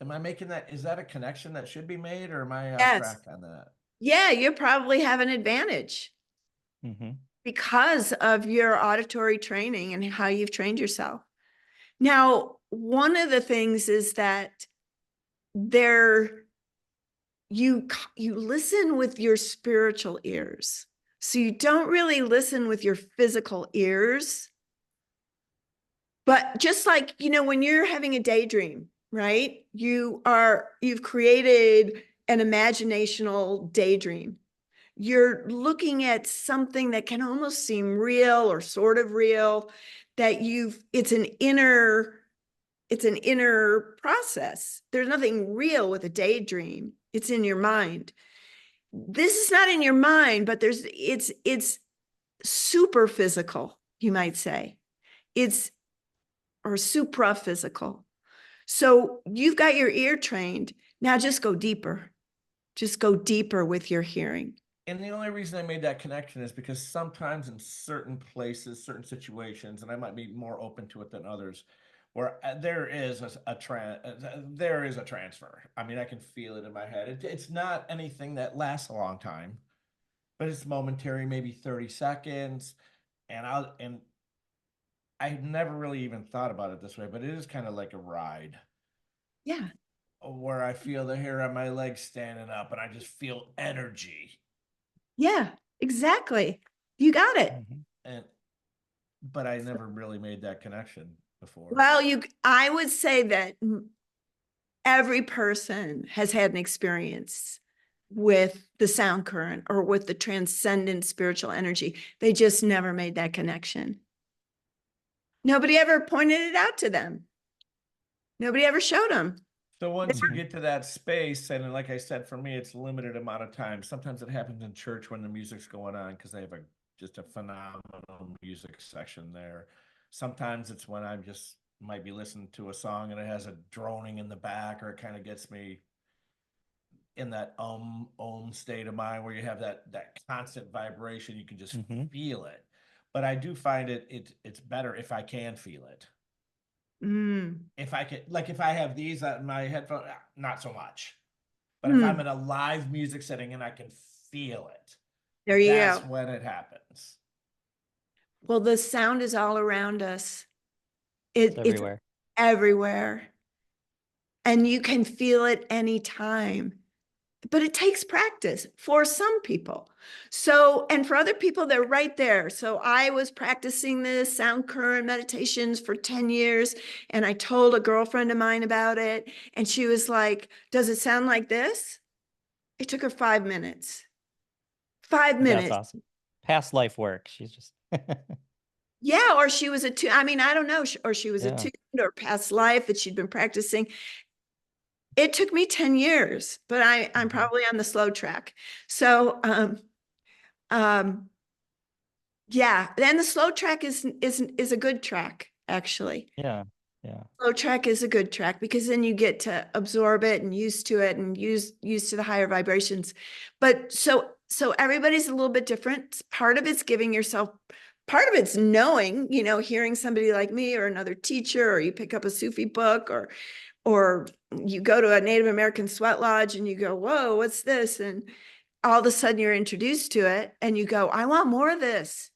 am I making that? Is that a connection that should be made, or am I off track on that? Yeah, you probably have an advantage because of your auditory training and how you've trained yourself. Now, one of the things is that you listen with your spiritual ears. So you don't really listen with your physical ears. But just like, you know, when you're having a daydream, right? You've created an imaginational daydream. You're looking at something that can almost seem real or sort of real, that it's an inner process. There's nothing real with a daydream. It's in your mind. This is not in your mind, but it's super physical, you might say. It's or supra-physical. So you've got your ear trained. Now just go deeper. Just go deeper with your hearing. And the only reason I made that connection is because sometimes in certain places, certain situations, and I might be more open to it than others, where there is there is a transfer. I mean, I can feel it in my head. It's not anything that lasts a long time, but it's momentary, maybe 30 seconds. And I never really even thought about it this way, but it is kind of like a ride. Yeah. Where I feel the hair on my legs standing up and I just feel energy. Yeah, exactly. You got it. But I never really made that connection before. Well, I would say that every person has had an experience with the sound current or with the transcendent spiritual energy. They just never made that connection. Nobody ever pointed it out to them. Nobody ever showed them. So once you get to that space, and like I said, for me, it's a limited amount of time. Sometimes it happens in church when the music's going on because they have just a phenomenal music section there. Sometimes it's when I'm just might be listening to a song and it has a droning in the back, or it kind of gets me in that state of mind where you have that constant vibration. You can just feel it. But I do find it's better if I can feel it. If I could, like if I have these on my headphone, not so much. But if I'm in a live music setting and I can feel it, there you that's go. when it happens. Well, the sound is all around us. It's everywhere. It's everywhere. And you can feel it anytime. But it takes practice for some people. So, and for other people, they're right there. So I was practicing this sound current meditations for 10 years. And I told a girlfriend of mine about it. And she was like, does it sound like this? It took her 5 minutes. 5 minutes. That's awesome. Past life work. She's just. Yeah. Or she was I mean, I don't know. Or she was attuned, or past life that she'd been practicing. It took me 10 years, but I'm probably on the slow track. So, yeah, then the slow track is a good track, actually. Yeah. Slow track is a good track because then you get to absorb it and used to it and used to the higher vibrations. But so everybody's a little bit different. Part of it's giving yourself, part of it's knowing, hearing somebody like me or another teacher, or you pick up a Sufi book, or you go to a Native American sweat lodge and you go, whoa, what's this? And all of a sudden you're introduced to it and you go, I want more of this.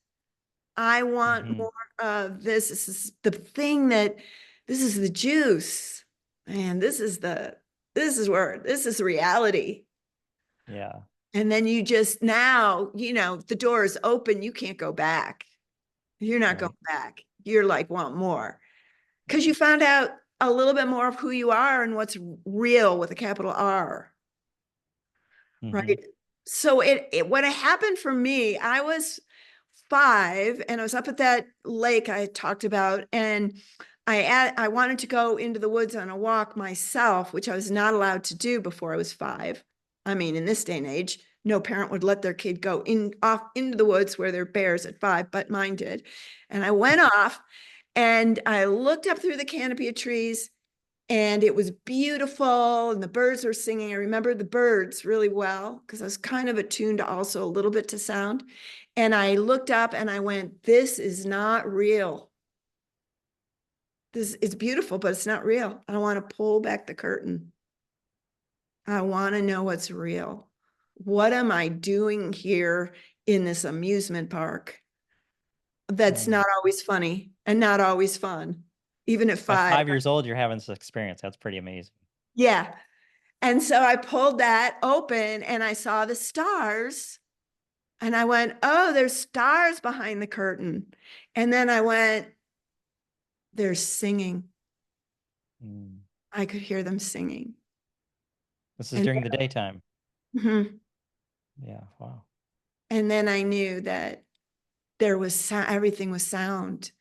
I want more of this. This is the thing this is the juice. And this is reality. Yeah. And then you just now, the door is open. You can't go back. You're not going back. You're like, want more. Because you found out a little bit more of who you are and what's real with a capital R. Right. So what happened for me, I was 5 and I was up at that lake I talked about, and I wanted to go into the woods on a walk myself, which I was not allowed to do before I was 5. I mean, in this day and age, no parent would let their kid go off into the woods where there are bears at 5, but mine did. And I went off and I looked up through the canopy of trees, and it was beautiful, and the birds were singing. I remember the birds really well because I was kind of attuned also a little bit to sound. And I looked up and I went, this is not real. This is beautiful, but it's not real. I want to pull back the curtain. I want to know what's real. What am I doing here in this amusement park? That's not always funny and not always fun. Even at 5. At 5 years old, you're having this experience. That's pretty amazing. Yeah. And so I pulled that open and I saw the stars. And I went, oh, there's stars behind the curtain. And then I went, they're singing. I could hear them singing. This is during the daytime. Yeah. Wow. And then I knew that there was everything was sound.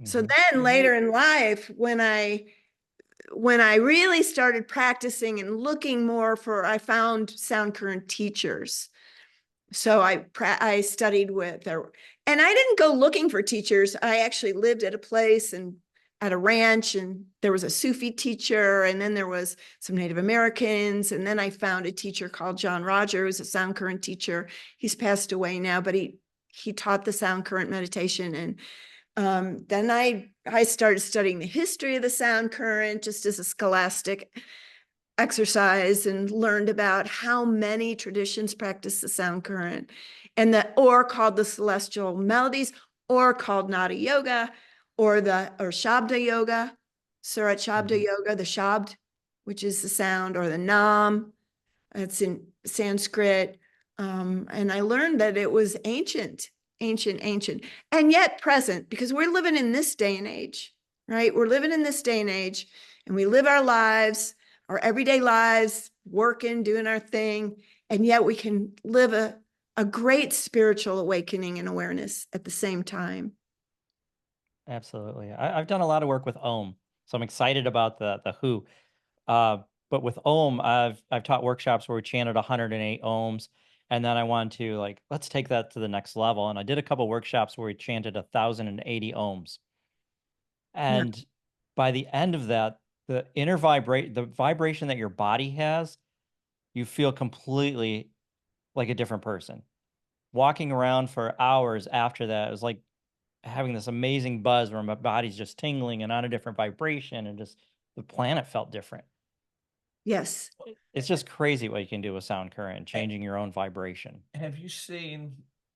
So then later in life, when I really started practicing and looking more I found sound current teachers. So I studied with, and I didn't go looking for teachers. I actually lived at a place and at a ranch, and there was a Sufi teacher, and then there was some Native Americans, and then I found a teacher called John Roger, who's a sound current teacher. He's passed away now, but he taught the sound current meditation. And then I started studying the history of the sound current just as a scholastic exercise, and learned about how many traditions practice the sound current, and or called the celestial melodies, or called Nada yoga, or Shabda yoga, Surat Shabda yoga, the Shabd, which is the sound, or the Nam, it's in Sanskrit. And I learned that it was ancient, and yet present, because we're living in this day and age, right? We're living in this day and age, and we live our lives, our everyday lives, working, doing our thing, and yet we can live a great spiritual awakening and awareness at the same time. Absolutely. I've done a lot of work with Om, so I'm excited about the who. But with Om, I've taught workshops where we chanted 108 ohms, and then I wanted to like, let's take that to the next level. And I did a couple workshops where we chanted 1,080 ohms. And by the end of that, the vibration that your body has, you feel completely like a different person. Walking around for hours after that, it was like having this amazing buzz where my body's just tingling and on a different vibration, and just the planet felt different. Yes. It's just crazy what you can do with sound current, changing your own vibration. Have you seen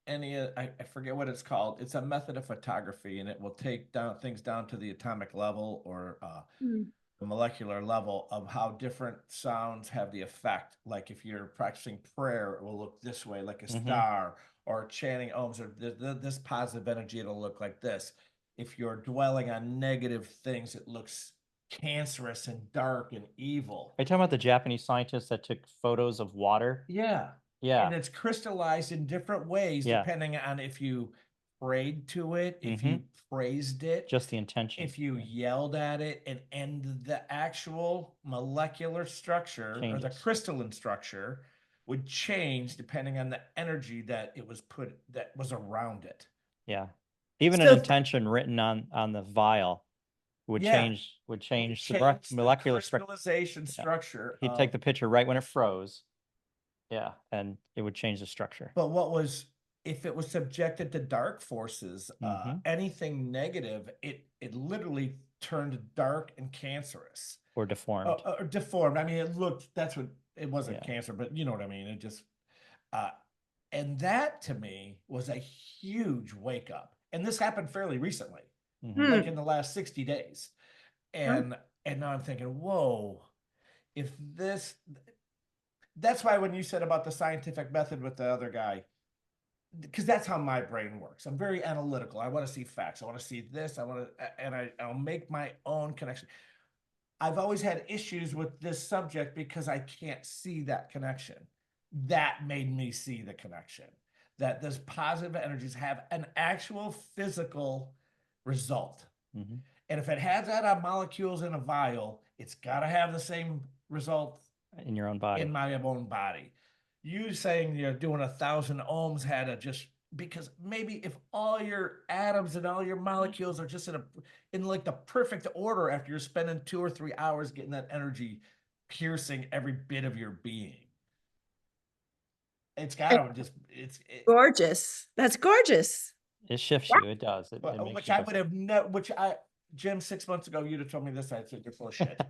any, I forget what it's called. It's a method of photography, and it will take things down to the atomic level, or the molecular level, of how different sounds have the effect. Like if you're practicing prayer, it will look this way, like a star, or chanting ohms, or this positive energy, it'll look like this. If you're dwelling on negative things, it looks cancerous and dark and evil. Are you talking about the Japanese scientists that took photos of water? Yeah. Yeah. And it's crystallized in different ways, depending on if you prayed to it, if you praised it, just the intention, if you yelled at it, and the actual molecular structure or the crystalline structure would change depending on the energy that was around it. Yeah. Even an intention written on the vial would change the molecular crystallization structure. He'd take the picture right when it froze. Yeah, and it would change the structure. But if it was subjected to dark forces, anything negative, it literally turned dark and cancerous. Or deformed. Or deformed. I mean, it wasn't cancer, but you know what I mean? It just, and that to me was a huge wake up. And this happened fairly recently, like in the last 60 days. And now I'm thinking, whoa, that's why when you said about the scientific method with the other guy, because that's how my brain works. I'm very analytical. I want to see facts. I want to see this. I'll make my own connection. I've always had issues with this subject because I can't see that connection. That made me see the connection, that those positive energies have an actual physical result. And if it has that on molecules in a vial, it's got to have the same result in your own body. In my own body. You saying you're doing 1,000 ohms had to just, because maybe if all your atoms and all your molecules are just in like the perfect order after you're spending 2 or 3 hours getting that energy piercing every bit of your being. It's got to just, it's gorgeous. That's gorgeous. It shifts you. It does. Jim, 6 months ago, you'd have told me this. I'd said you're full of shit.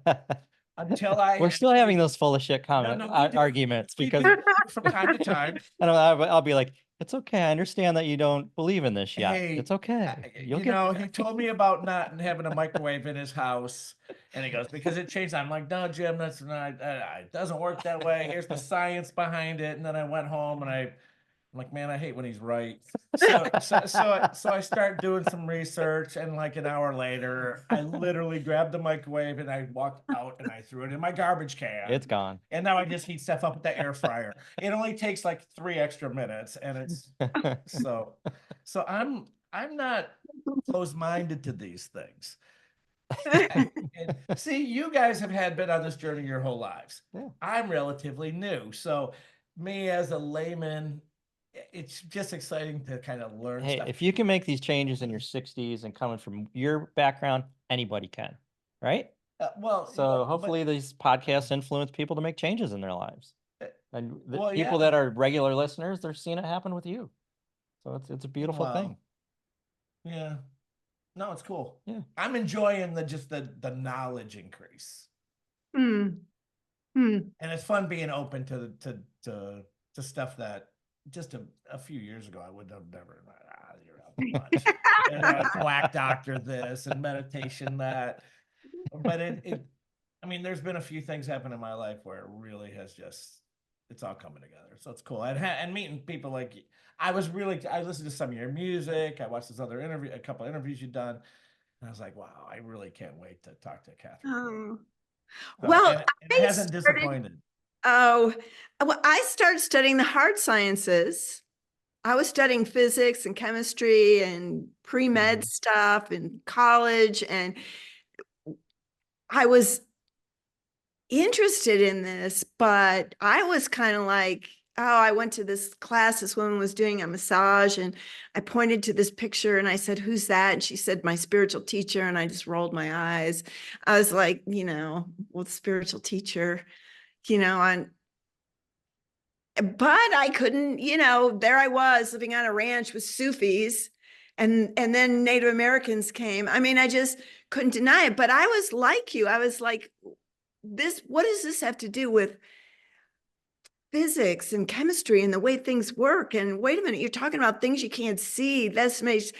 We're still having those full of shit arguments because from time to time, and I'll be like, it's okay. I understand that you don't believe in this yet. Hey, it's okay. He told me about not having a microwave in his house, and he goes, because it changed. I'm like, no, Jim, that's not. It doesn't work that way. Here's the science behind it. And then I went home and I'm like, man, I hate when he's right. So I start doing some research, and like an hour later, I literally grabbed the microwave and I walked out and I threw it in my garbage can. It's gone. And now I just heat stuff up with the air fryer. It only takes like 3 extra minutes, and it's so I'm not closed-minded to these things. And see, you guys have been on this journey your whole lives. Yeah. I'm relatively new, so me as a layman, it's just exciting to kind of learn stuff. If you can make these changes in your 60s and coming from your background, anybody can, right? Well, So but hopefully these podcasts influence people to make changes in their lives. Uh, And the well, people yeah. that are regular listeners, they're seeing it happen with you. So it's a beautiful thing. Yeah. No, it's cool. Yeah. I'm enjoying the knowledge increase. Hmm. Hmm. And it's fun being open to stuff that just a few years ago I would have never you're out too much. And quack doctor this and meditation that. But I mean, there's been a few things happen in my life where it really has it's all coming together. So it's cool. And meeting people like I listened to some of your music. I watched a couple interviews you've done. And I was like, wow, I really can't wait to talk to Catherine. Oh. So, Well, and it hasn't disappointed. Oh, well, I started studying the hard sciences. I was studying physics and chemistry and pre-med stuff in college, and I was interested in this, but I was kind of like, oh, I went to this class, this woman was doing a massage, and I pointed to this picture and I said, who's that? And she said, my spiritual teacher. And I just rolled my eyes. I was like, well, spiritual teacher, but I couldn't, there I was living on a ranch with Sufis, and then Native Americans came. I mean, I just couldn't deny it, but I was like you. I was like, what does this have to do with physics and chemistry and the way things work? And wait a minute, you're talking about things you can't see. That's makes,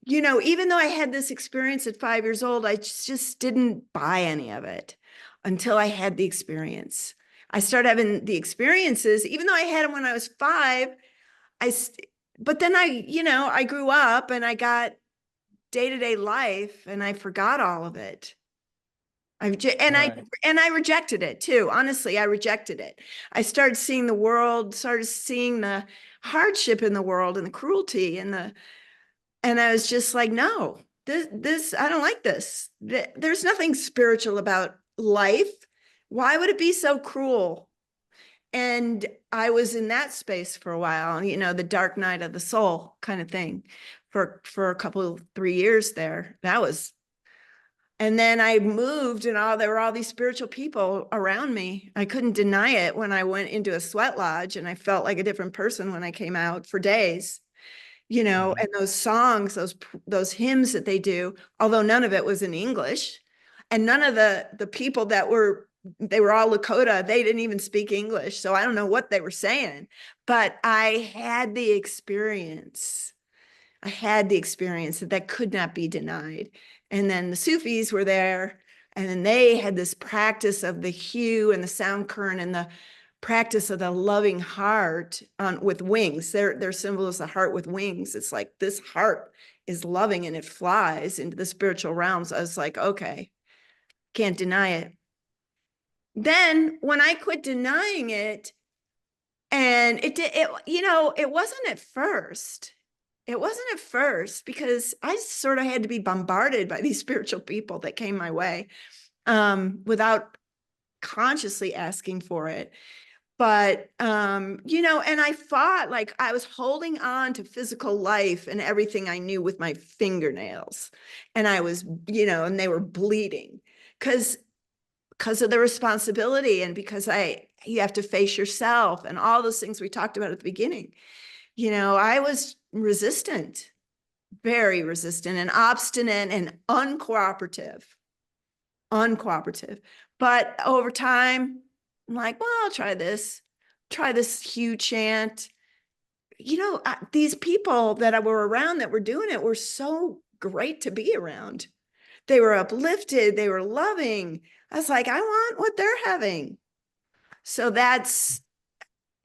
even though I had this experience at 5 years old, I just didn't buy any of it until I had the experience. I started having the experiences, even though I had them when I was 5. But then I grew up and I got day-to-day life and I forgot all of it. I rejected it too. Honestly, I rejected it. I started seeing the world, started seeing the hardship in the world and the cruelty and I was just like, no, this I don't like this. There's nothing spiritual about life. Why would it be so cruel? And I was in that space for a while, the dark night of the soul kind of thing for a couple, 3 years there. And then I moved and there were all these spiritual people around me. I couldn't deny it when I went into a sweat lodge and I felt like a different person when I came out for days, and those songs, those hymns that they do, although none of it was in English and none of the people they were all Lakota. They didn't even speak English. So I don't know what they were saying, but I had the experience. That could not be denied. And then the Sufis were there, and then they had this practice of the hue and the sound current and the practice of the loving heart with wings. Their symbol is the heart with wings. It's like this heart is loving and it flies into the spiritual realms. I was like, okay, can't deny it. Then when I quit denying it, and it wasn't at first. It wasn't at first because I sort of had to be bombarded by these spiritual people that came my way without consciously asking for it. But, and I fought, like I was holding on to physical life and everything I knew with my fingernails. And I was, and they were bleeding because of the responsibility and because you have to face yourself and all those things we talked about at the beginning. I was resistant, very resistant and obstinate and uncooperative. But over time, I'm like, well, I'll try this hue chant. These people that were around that were doing it were so great to be around. They were uplifted. They were loving. I was like, I want what they're having. So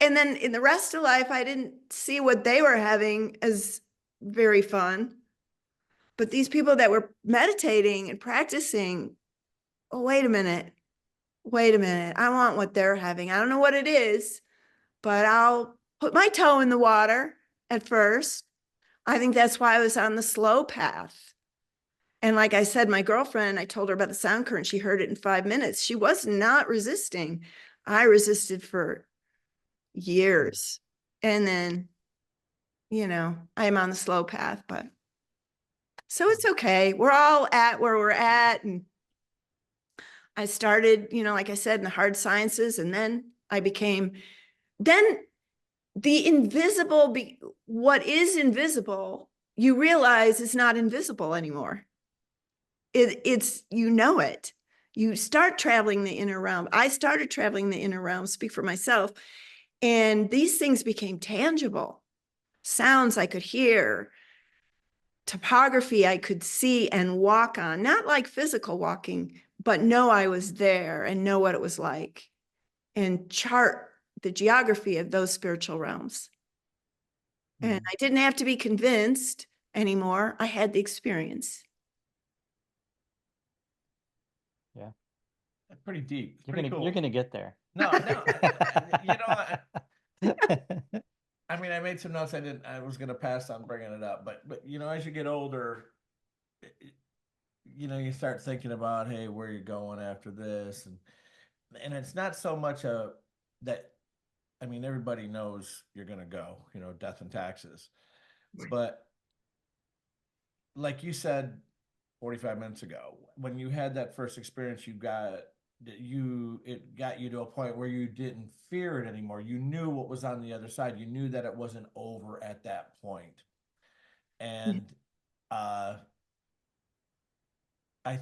and then in the rest of life, I didn't see what they were having as very fun. But these people that were meditating and practicing, oh, wait a minute. I want what they're having. I don't know what it is, but I'll put my toe in the water at first. I think that's why I was on the slow path. And like I said, my girlfriend, I told her about the sound current. She heard it in 5 minutes. She was not resisting. I resisted for years. And then, I'm on the slow path, but So it's okay. We're all at where we're at. And I started, like I said, in the hard sciences, and then then the invisible, what is invisible, you realize is not invisible anymore. It's, it. You start traveling the inner realm. I started traveling the inner realm, speak for myself. And these things became tangible. Sounds I could hear, topography I could see and walk on, not like physical walking, but know I was there and know what it was like, and chart the geography of those spiritual realms. And I didn't have to be convinced anymore. I had the experience. Yeah. That's pretty deep. You're Pretty gonna cool. you're gonna get there. No, I mean, I made some notes. I was going to pass on bringing it up, but as you get older, you start thinking about, hey, where you're going after this, and it's not so much that. I mean, everybody knows you're going to go, death and taxes, but like you said 45 minutes ago, when you had that first experience, it got you to a point where you didn't fear it anymore. You knew what was on the other side. You knew that it wasn't over at that point. And I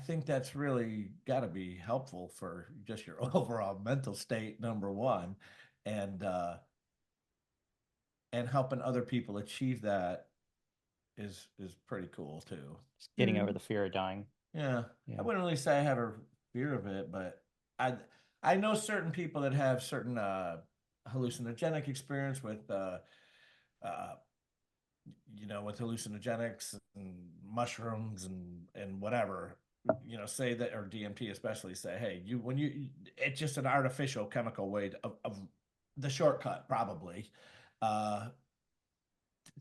think that's really got to be helpful for just your overall mental state, number one, and helping other people achieve that is pretty cool too. Just getting over the fear of dying. Yeah. Yeah. I wouldn't really say I have a fear of it, but I know certain people that have certain hallucinogenic experience with with hallucinogenics and mushrooms and whatever, say that, or DMT especially, say, hey, it's just an artificial chemical way of the shortcut probably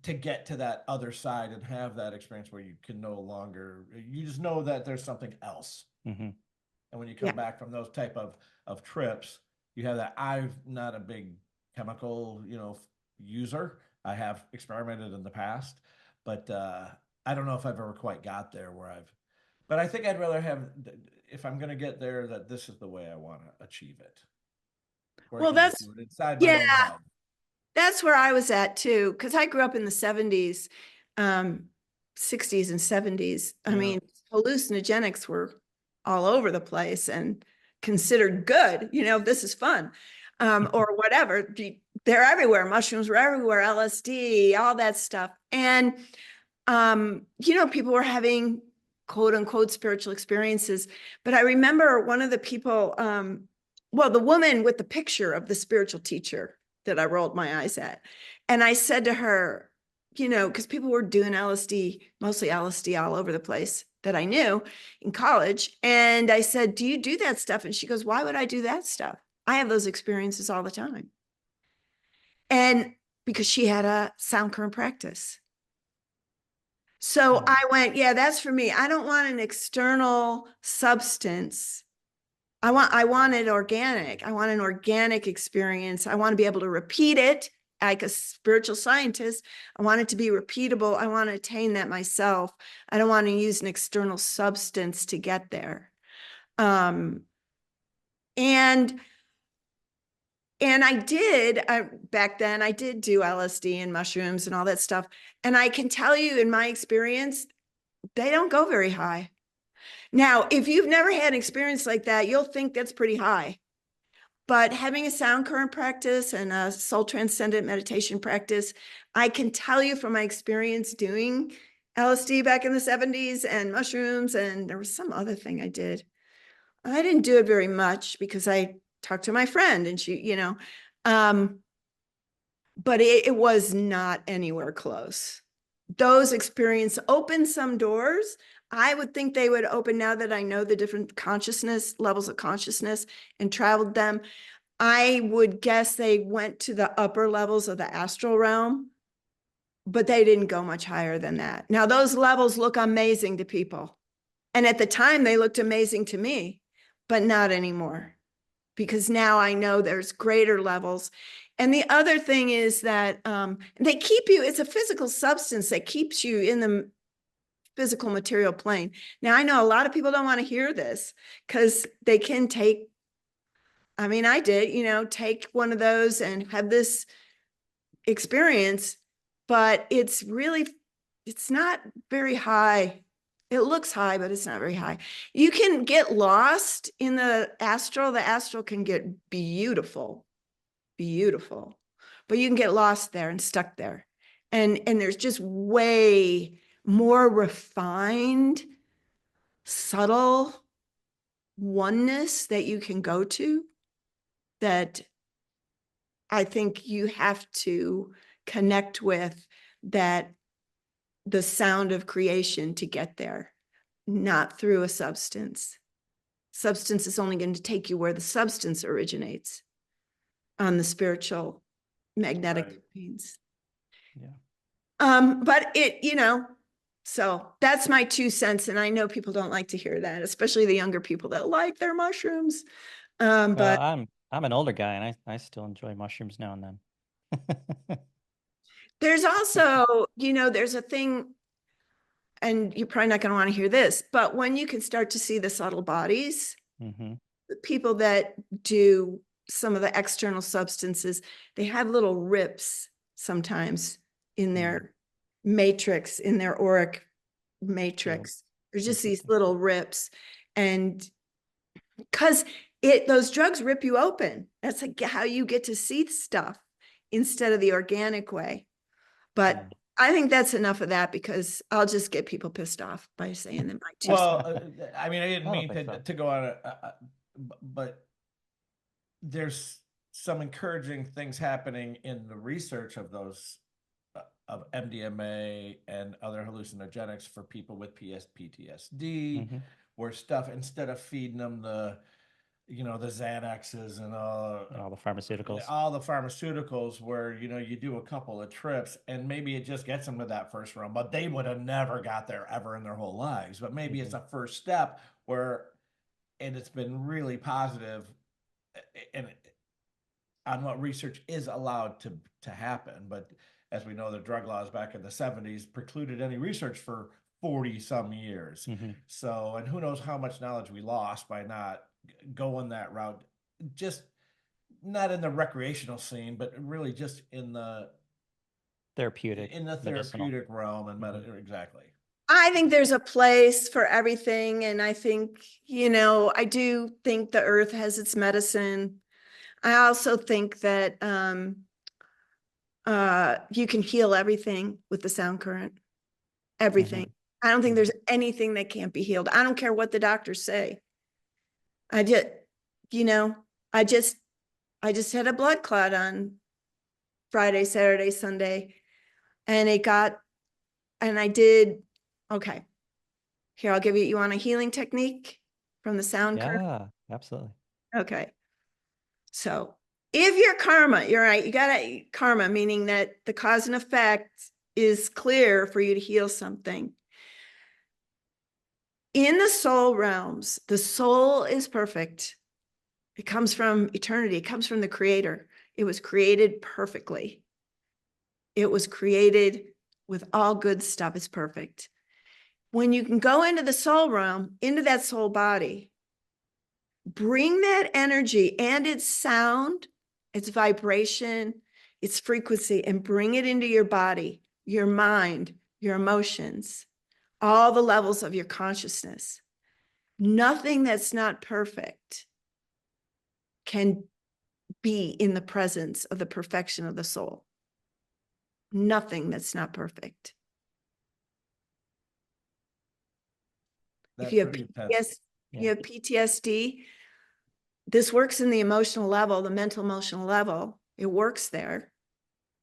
to get to that other side and have that experience where you can no longer, you just know that there's something else. Mm-hmm. And when you come back from those type of trips, you have that. I'm not a big chemical, user. I have experimented in the past, but I don't know if I've ever quite got there but I think I'd rather have, if I'm going to get there, that this is the way I want to achieve it. Well, that's, inside my own head. That's where I was at too, because I grew up in the 70s, 60s and 70s. I mean, hallucinogenics were all over the place and considered good. This is fun, or whatever. They're everywhere. Mushrooms were everywhere, LSD, all that stuff. And, people were having quote unquote spiritual experiences. But I remember one of the people, the woman with the picture of the spiritual teacher that I rolled my eyes at. And I said to her, because people were doing LSD, mostly LSD all over the place that I knew in college. And I said, do you do that stuff? And she goes, why would I do that stuff? I have those experiences all the time. And because she had a sound current practice. So I went, yeah, that's for me. I don't want an external substance. I want it organic. I want an organic experience. I want to be able to repeat it like a spiritual scientist. I want it to be repeatable. I want to attain that myself. I don't want to use an external substance to get there. And I did, back then, I did do LSD and mushrooms and all that stuff. And I can tell you in my experience, they don't go very high. Now, if you've never had an experience like that, you'll think that's pretty high. But having a sound current practice and a soul transcendent meditation practice, I can tell you from my experience doing LSD back in the 70s and mushrooms, and there was some other thing I did. I didn't do it very much because I talked to my friend and she, but it was not anywhere close. Those experiences opened some doors. I would think they would open now that I know the different levels of consciousness and traveled them. I would guess they went to the upper levels of the astral realm, but they didn't go much higher than that. Now, those levels look amazing to people. And at the time, they looked amazing to me, but not anymore, because now I know there's greater levels. And the other thing is that they keep you, it's a physical substance that keeps you in the physical material plane. Now, I know a lot of people don't want to hear this because they can take, I mean, I did, you know, take one of those and have this experience, but it's really, it's not very high. It looks high, but it's not very high. You can get lost in the astral. The astral can get beautiful, beautiful, but you can get lost there and stuck there. And there's just way more refined, subtle oneness that you can go to that I think you have to connect with, that the sound of creation to get there, not through a substance. Substance is only going to take you where the substance originates on the spiritual magnetic Right. planes. Yeah. But it, you know, so that's my 2 cents. And I know people don't like to hear that, especially the younger people that like their mushrooms. Well, But I'm an older guy, and I still enjoy mushrooms now and then. there's also, you know, there's a thing, and you're probably not going to want to hear this, but when you can start to see the subtle bodies, Mm-hmm. the people that do some of the external substances, they have little rips sometimes in their matrix, in their auric matrix. There's just these Interesting. little rips. And because those drugs rip you open. That's like how you get to see stuff instead of the organic way. But Yeah. I think that's enough of that, because I'll just get people pissed off by saying that my 2 cents. Well, I mean, I didn't I don't mean think so. to go on but there's some encouraging things happening in the research of those of MDMA and other hallucinogenics for people with PTSD, Mhm. where stuff, instead of feeding them the, you know, the Xanaxes and All the pharmaceuticals. all the pharmaceuticals, where, you know, you do a couple of trips and maybe it just gets them to that first round, but they would have never got there ever in their whole lives. But maybe it's a first step where, and it's been really positive, and on what research is allowed to happen. But as we know, the drug laws back in the 70s precluded any research for 40 some years. Mhm. So, and who knows how much knowledge we lost by not going that route, just not in the recreational scene, but really just in the Therapeutic, medicinal. therapeutic realm and exactly. I think there's a place for everything. And I think, you know, I do think the earth has its medicine. I also think that you can heal everything with the sound current. Everything. I don't think there's anything that can't be healed. I don't care what the doctors say. I just, you know, I just had a blood clot on Friday, Saturday, Sunday, and I did, okay. Here, I'll give you, you want a healing technique from the sound current? Yeah, absolutely. Okay. So if your karma, you're right, you got karma, meaning that the cause and effect is clear for you to heal something. In the soul realms, the soul is perfect. It comes from eternity. It comes from the creator. It was created perfectly. It was created with all good stuff. It's perfect. When you can go into the soul realm, into that soul body, bring that energy and its sound, its vibration, its frequency, and bring it into your body, your mind, your emotions, all the levels of your consciousness. Nothing that's not perfect can be in the presence of the perfection of the soul. Nothing that's not perfect. That's If you have pretty intense. you have PTSD, this works in the emotional level, the mental emotional level. It works there.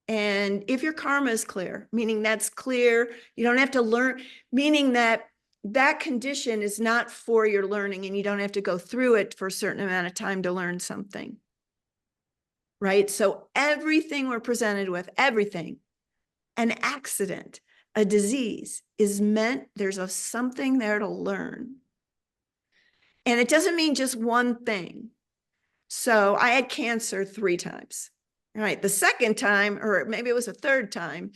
And if your karma is clear, meaning that's clear, you don't have to learn, meaning that that condition is not for your learning and you don't have to go through it for a certain amount of time to learn something. Right? So everything we're presented with, everything, an accident, a disease is meant, there's something there to learn. And it doesn't mean just one thing. So I had cancer 3 times. Right. The second time, or maybe it was a third time,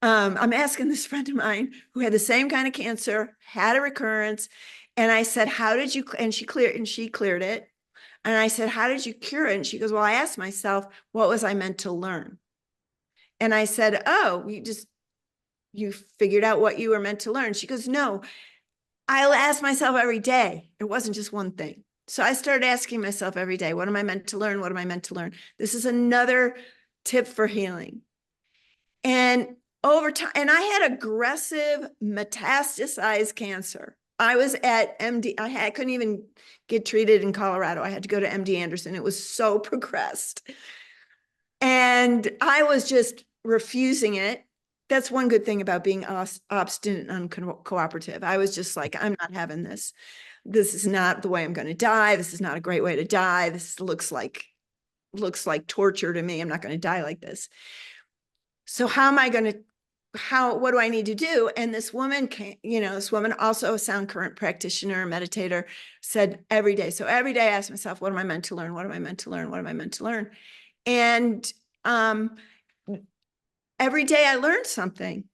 I'm asking this friend of mine who had the same kind of cancer, had a recurrence. And I said, how did you, and she cleared it. And I said, how did you cure it? And she goes, well, I asked myself, what was I meant to learn? And I said, oh, you figured out what you were meant to learn. She goes, no, I'll ask myself every day. It wasn't just one thing. So I started asking myself every day, what am I meant to learn? What am I meant to learn? This is another tip for healing. And over time, and I had aggressive metastasized cancer. I was at MD, I couldn't even get treated in Colorado. I had to go to MD Anderson. It was so progressed. And I was just refusing it. That's one good thing about being obstinate and uncooperative. I was just like, I'm not having this. This is not the way I'm going to die. This is not a great way to die. This looks like torture to me. I'm not going to die like this. So how am I going to, what do I need to do? And this woman came, this woman, also a sound current practitioner, meditator, said every day. So every day I ask myself, what am I meant to learn? What am I meant to learn? What am I meant to learn? And every day I learned something.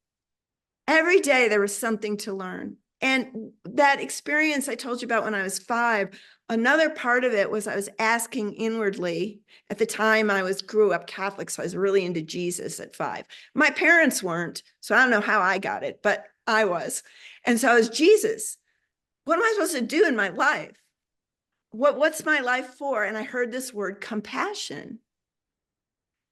Every day there was something to learn. And that experience I told you about when I was 5, another part of it was I was asking inwardly. At the time I grew up Catholic, so I was really into Jesus at 5. My parents weren't, so I don't know how I got it, but I was. And so I was, Jesus, what am I supposed to do in my life? What's my life for? And I heard this word, compassion.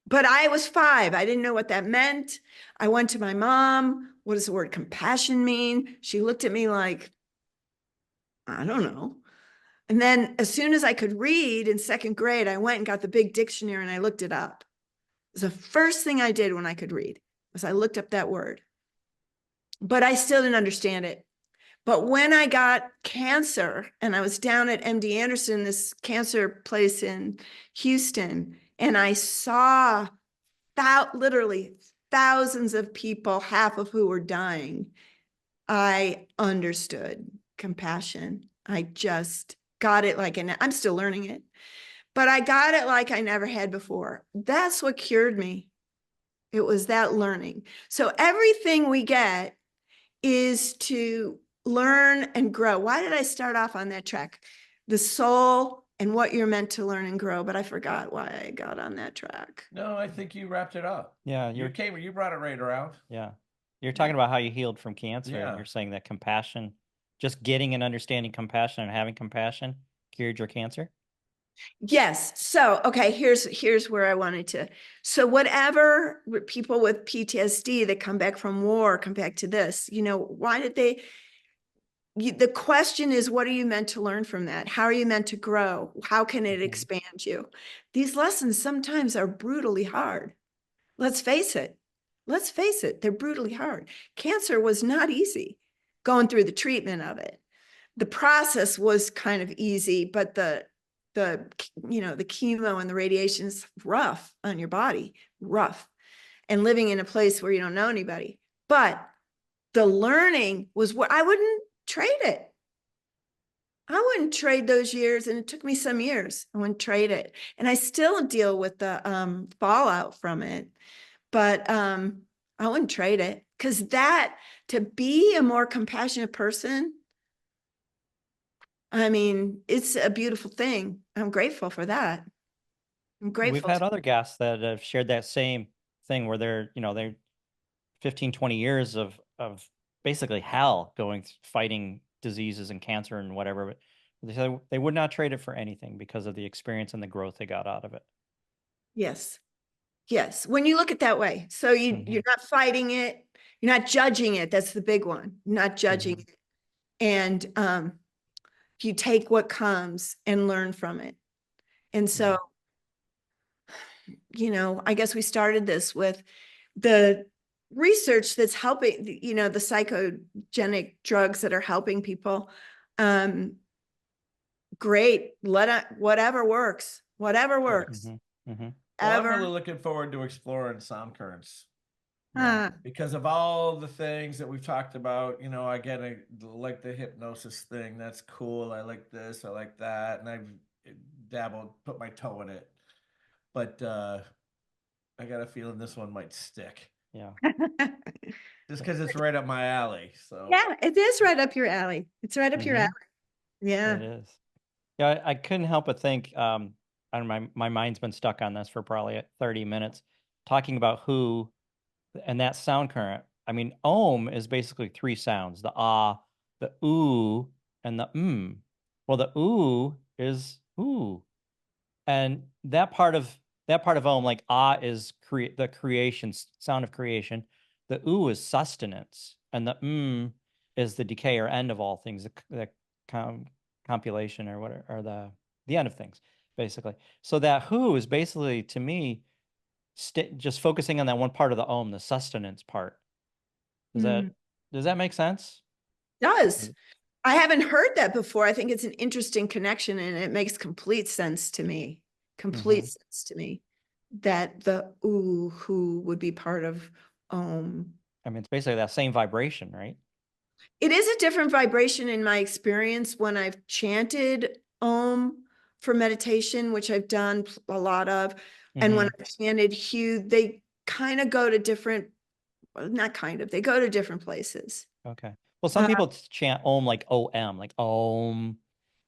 But I was 5. I didn't know what that meant. I went to my mom. What does the word compassion mean? She looked at me like, I don't know. And then as soon as I could read in 2nd grade, I went and got the big dictionary and I looked it up. It was the first thing I did when I could read, was I looked up that word. But I still didn't understand it. But when I got cancer and I was down at MD Anderson, this cancer place in Houston, and I saw literally thousands of people, half of who were dying, I understood compassion. I just got it I'm still learning it, but I got it like I never had before. That's what cured me. It was that learning. So everything we get is to learn and grow. Why did I start off on that track? The soul and what you're meant to learn and grow, but I forgot why I got on that track. No, I think you wrapped it up. Yeah, You brought it right around. Yeah. You're talking about how you healed from cancer. Yeah. And you're saying that compassion, just getting and understanding compassion and having compassion cured your cancer? Yes. So, okay, here's where I wanted to. So whatever people with PTSD that come back from war, come back to this, why did they, the question is, what are you meant to learn from that? How are you meant to grow? How can it expand you? These lessons sometimes are brutally hard. Let's face it. They're brutally hard. Cancer was not easy going through the treatment of it. The process was kind of easy, but the chemo and the radiation is rough on your body, rough. And living in a place where you don't know anybody. But the learning was what I wouldn't trade it. I wouldn't trade those years, and it took me some years. I wouldn't trade it. And I still deal with the fallout from it. But I wouldn't trade it, because to be a more compassionate person, I mean, it's a beautiful thing. I'm grateful for that. I'm grateful. We've had other guests that have shared that same thing where they're 15, 20 years of basically hell fighting diseases and cancer and whatever. But they said they would not trade it for anything because of the experience and the growth they got out of it. Yes. Yes. When you look at that way. So you're not fighting it. You're not judging it. That's the big one. You're not judging it. And you take what comes and learn from it. And so, I guess we started this with the research that's helping, the psychogenic drugs that are helping people. Great. Whatever works. Well, I'm really looking forward to exploring sound currents. Because of all the things that we've talked about, I like the hypnosis thing. That's cool. I like this, I like that. And I've put my toe in it. But I got a feeling this one might stick. Yeah. Just because it's right up my alley. So Yeah, it is right up your alley. It's right up your Mhm. alley. Yeah. It is. Yeah, I couldn't help but think, I don't know, my mind's been stuck on this for probably 30 minutes, talking about who and that sound current. I mean, Om is basically three sounds: the ah, the ooh, and the mm. Well, the ooh is ooh, and that part of Om, like ah, is the creation sound of creation. The ooh is sustenance, and the is the decay or end of all things, the com- compilation or whatever, or the end of things, basically. So that who is basically, to me, just focusing on that one part of the Om, the sustenance part. Does Mm. that make sense? Does. I haven't heard that before. I think it's an interesting connection and it makes complete sense to me. Complete Mhm. sense to me that the ooh, who would be part of I mean, it's basically that same vibration, right? It is a different vibration in my experience when I've chanted Om for meditation, which I've done a lot of. And when Mhm. I've chanted Hugh, they kind of go to different, well, not kind of, they go to different places. Okay. Well, some Uh, people chant Om like OM, like Om.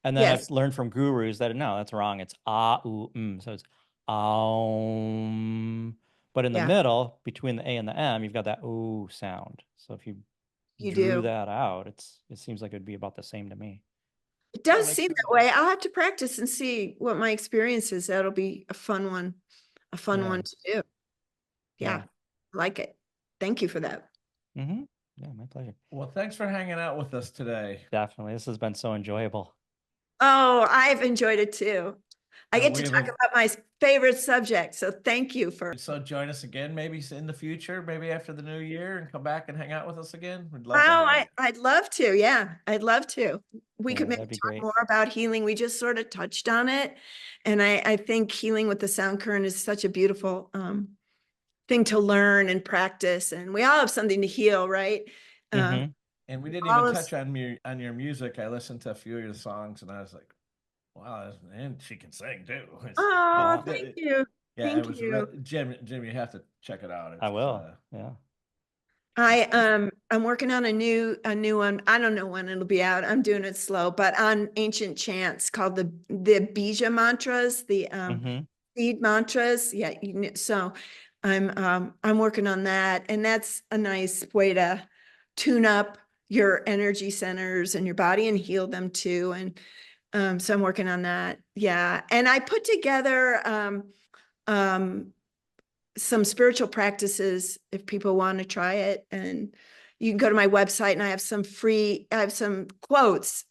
And then yes, I've learned from gurus that no, that's wrong. It's ah, ooh, So it's Om. But in the yeah, middle, between the A and the M, you've got that ooh sound. So if you you drew do. that out, it seems like it'd be about the same to me. It yeah, does makes seem sense. that way. I'll have to practice and see what my experience is. That'll be a fun one Yeah. to do. Yeah. Yeah, I like it. Thank you for that. Mm-hmm. Yeah, my pleasure. Well, thanks for hanging out with us today. Definitely. This has been so enjoyable. Oh, I've enjoyed it too. I get We to have talk a about my favorite subject. So thank you for. So join us again, maybe in the future, maybe after the new year, and come back and hang out with us again. We'd love to Oh, have you. I'd love to. Yeah, I'd love to. We Yeah, could maybe that'd be talk great. more about healing. We just sort of touched on it. And I think healing with the sound current is such a beautiful thing to learn and practice. And we all have something to heal, right? Um, Mm-hmm. And we didn't all even of, touch on your music. I listened to a few of your songs, and I was like, wow, and she can sing too. oh, Yeah, thank you. Yeah, it Thank was you. Jim. You have to check it out. I It's will. Yeah. I'm working on a new one. I don't know when it'll be out. I'm doing it slow, but on ancient chants called the Bija mantras, the Mm-hmm. seed mantras. Yeah, so I'm working on that, and that's a nice way to tune up your energy centers and your body and heal them too. And so I'm working on that. Yeah, and I put together um some spiritual practices if people want to try it. And you can go to my website and I have some quotes.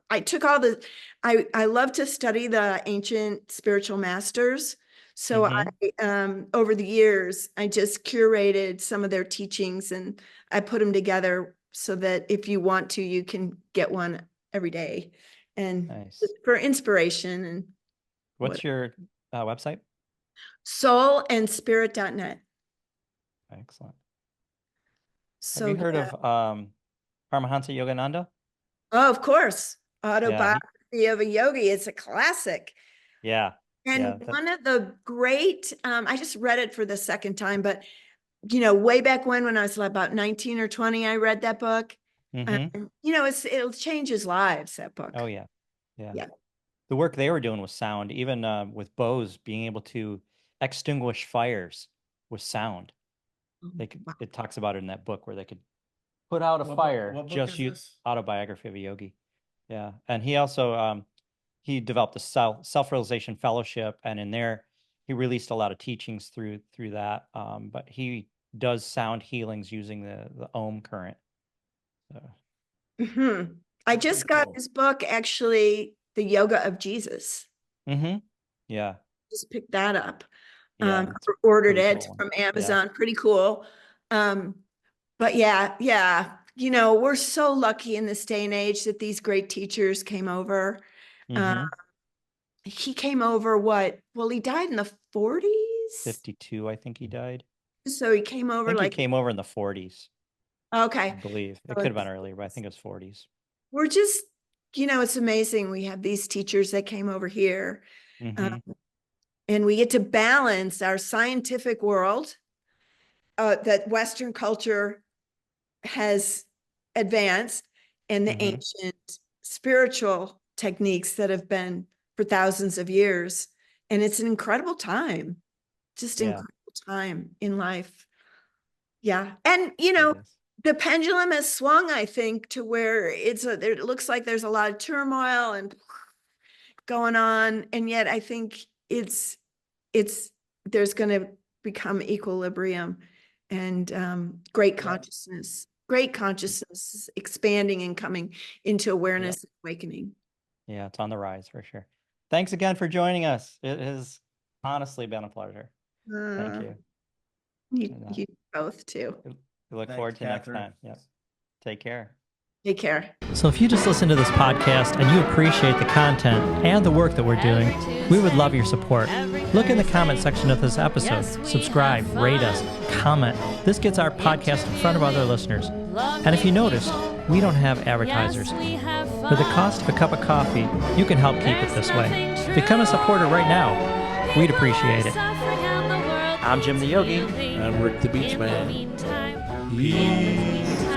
I took all the, I love to study the ancient spiritual masters. So Mm-hmm. over the years, I just curated some of their teachings and I put them together so that if you want to, you can get one every day and Nice. for inspiration and What's what your website? soulandspirit.net. Excellent. Have So you heard yeah. of Paramahansa Yogananda? Oh, of course. Yeah. Autobiography of a Yogi. It's a classic. Yeah. Yeah. And one of the great, I just read it for the second time, but way back when I was about 19 or 20, I read that book. Mm-hmm. It'll change his lives, that book. Oh, yeah. Yeah. Yeah. The work they were doing with sound, even with bows, being able to extinguish fires with sound. Wow. It talks about it in that book where they could put out a What fire, book just is this? Autobiography of a Yogi. Yeah. And he also he developed a self-realization fellowship, and in there he released a lot of teachings through that. But he does sound healings using the Om current. So, Mhm. I That's pretty just got cool. his book, actually, The Yoga of Jesus. mm-hmm. Yeah. Just picked that up. Yeah. It's a Ordered pretty it cool one. from Yeah. Amazon. Pretty cool. But yeah, we're so lucky in this day and age that these great teachers came over. Uh, Mm-hmm. he came over well, he died in the 40s. 52, I think he died. So he came I over think he came over in the 40s, I okay. believe. It So could have been earlier, but I think it was 40s. we're just, it's amazing. We have these teachers that came over here. Mm-hmm. Um, and we get to balance our scientific world that Western culture has advanced, and the Mhm. ancient spiritual techniques that have been for thousands of years. And it's an incredible time, just Yeah. incredible time in life. Yeah. And, It is. the pendulum has swung, I think, to where it looks like there's a lot of turmoil and going on. And yet I think there's going to become equilibrium and great consciousness expanding and coming into awareness and awakening. Yeah, it's on the rise for sure. Thanks again for joining us. It has honestly been a pleasure. Thank Uh, you. You both too. We look Thanks, forward to next Catherine. time. Yep. Take care. Take care. So if you just listen to this podcast and you appreciate the content and the work that we're doing, we would love your support. Look in the comment section of this episode, subscribe, rate us, comment. This gets our podcast in front of other listeners. And if you noticed, we don't have advertisers. For the cost of a cup of coffee, you can help keep it this way. Become a supporter right now. We'd appreciate it. I'm Jim the Yogi. I'm Rick the Beachman. Meantime, Peace.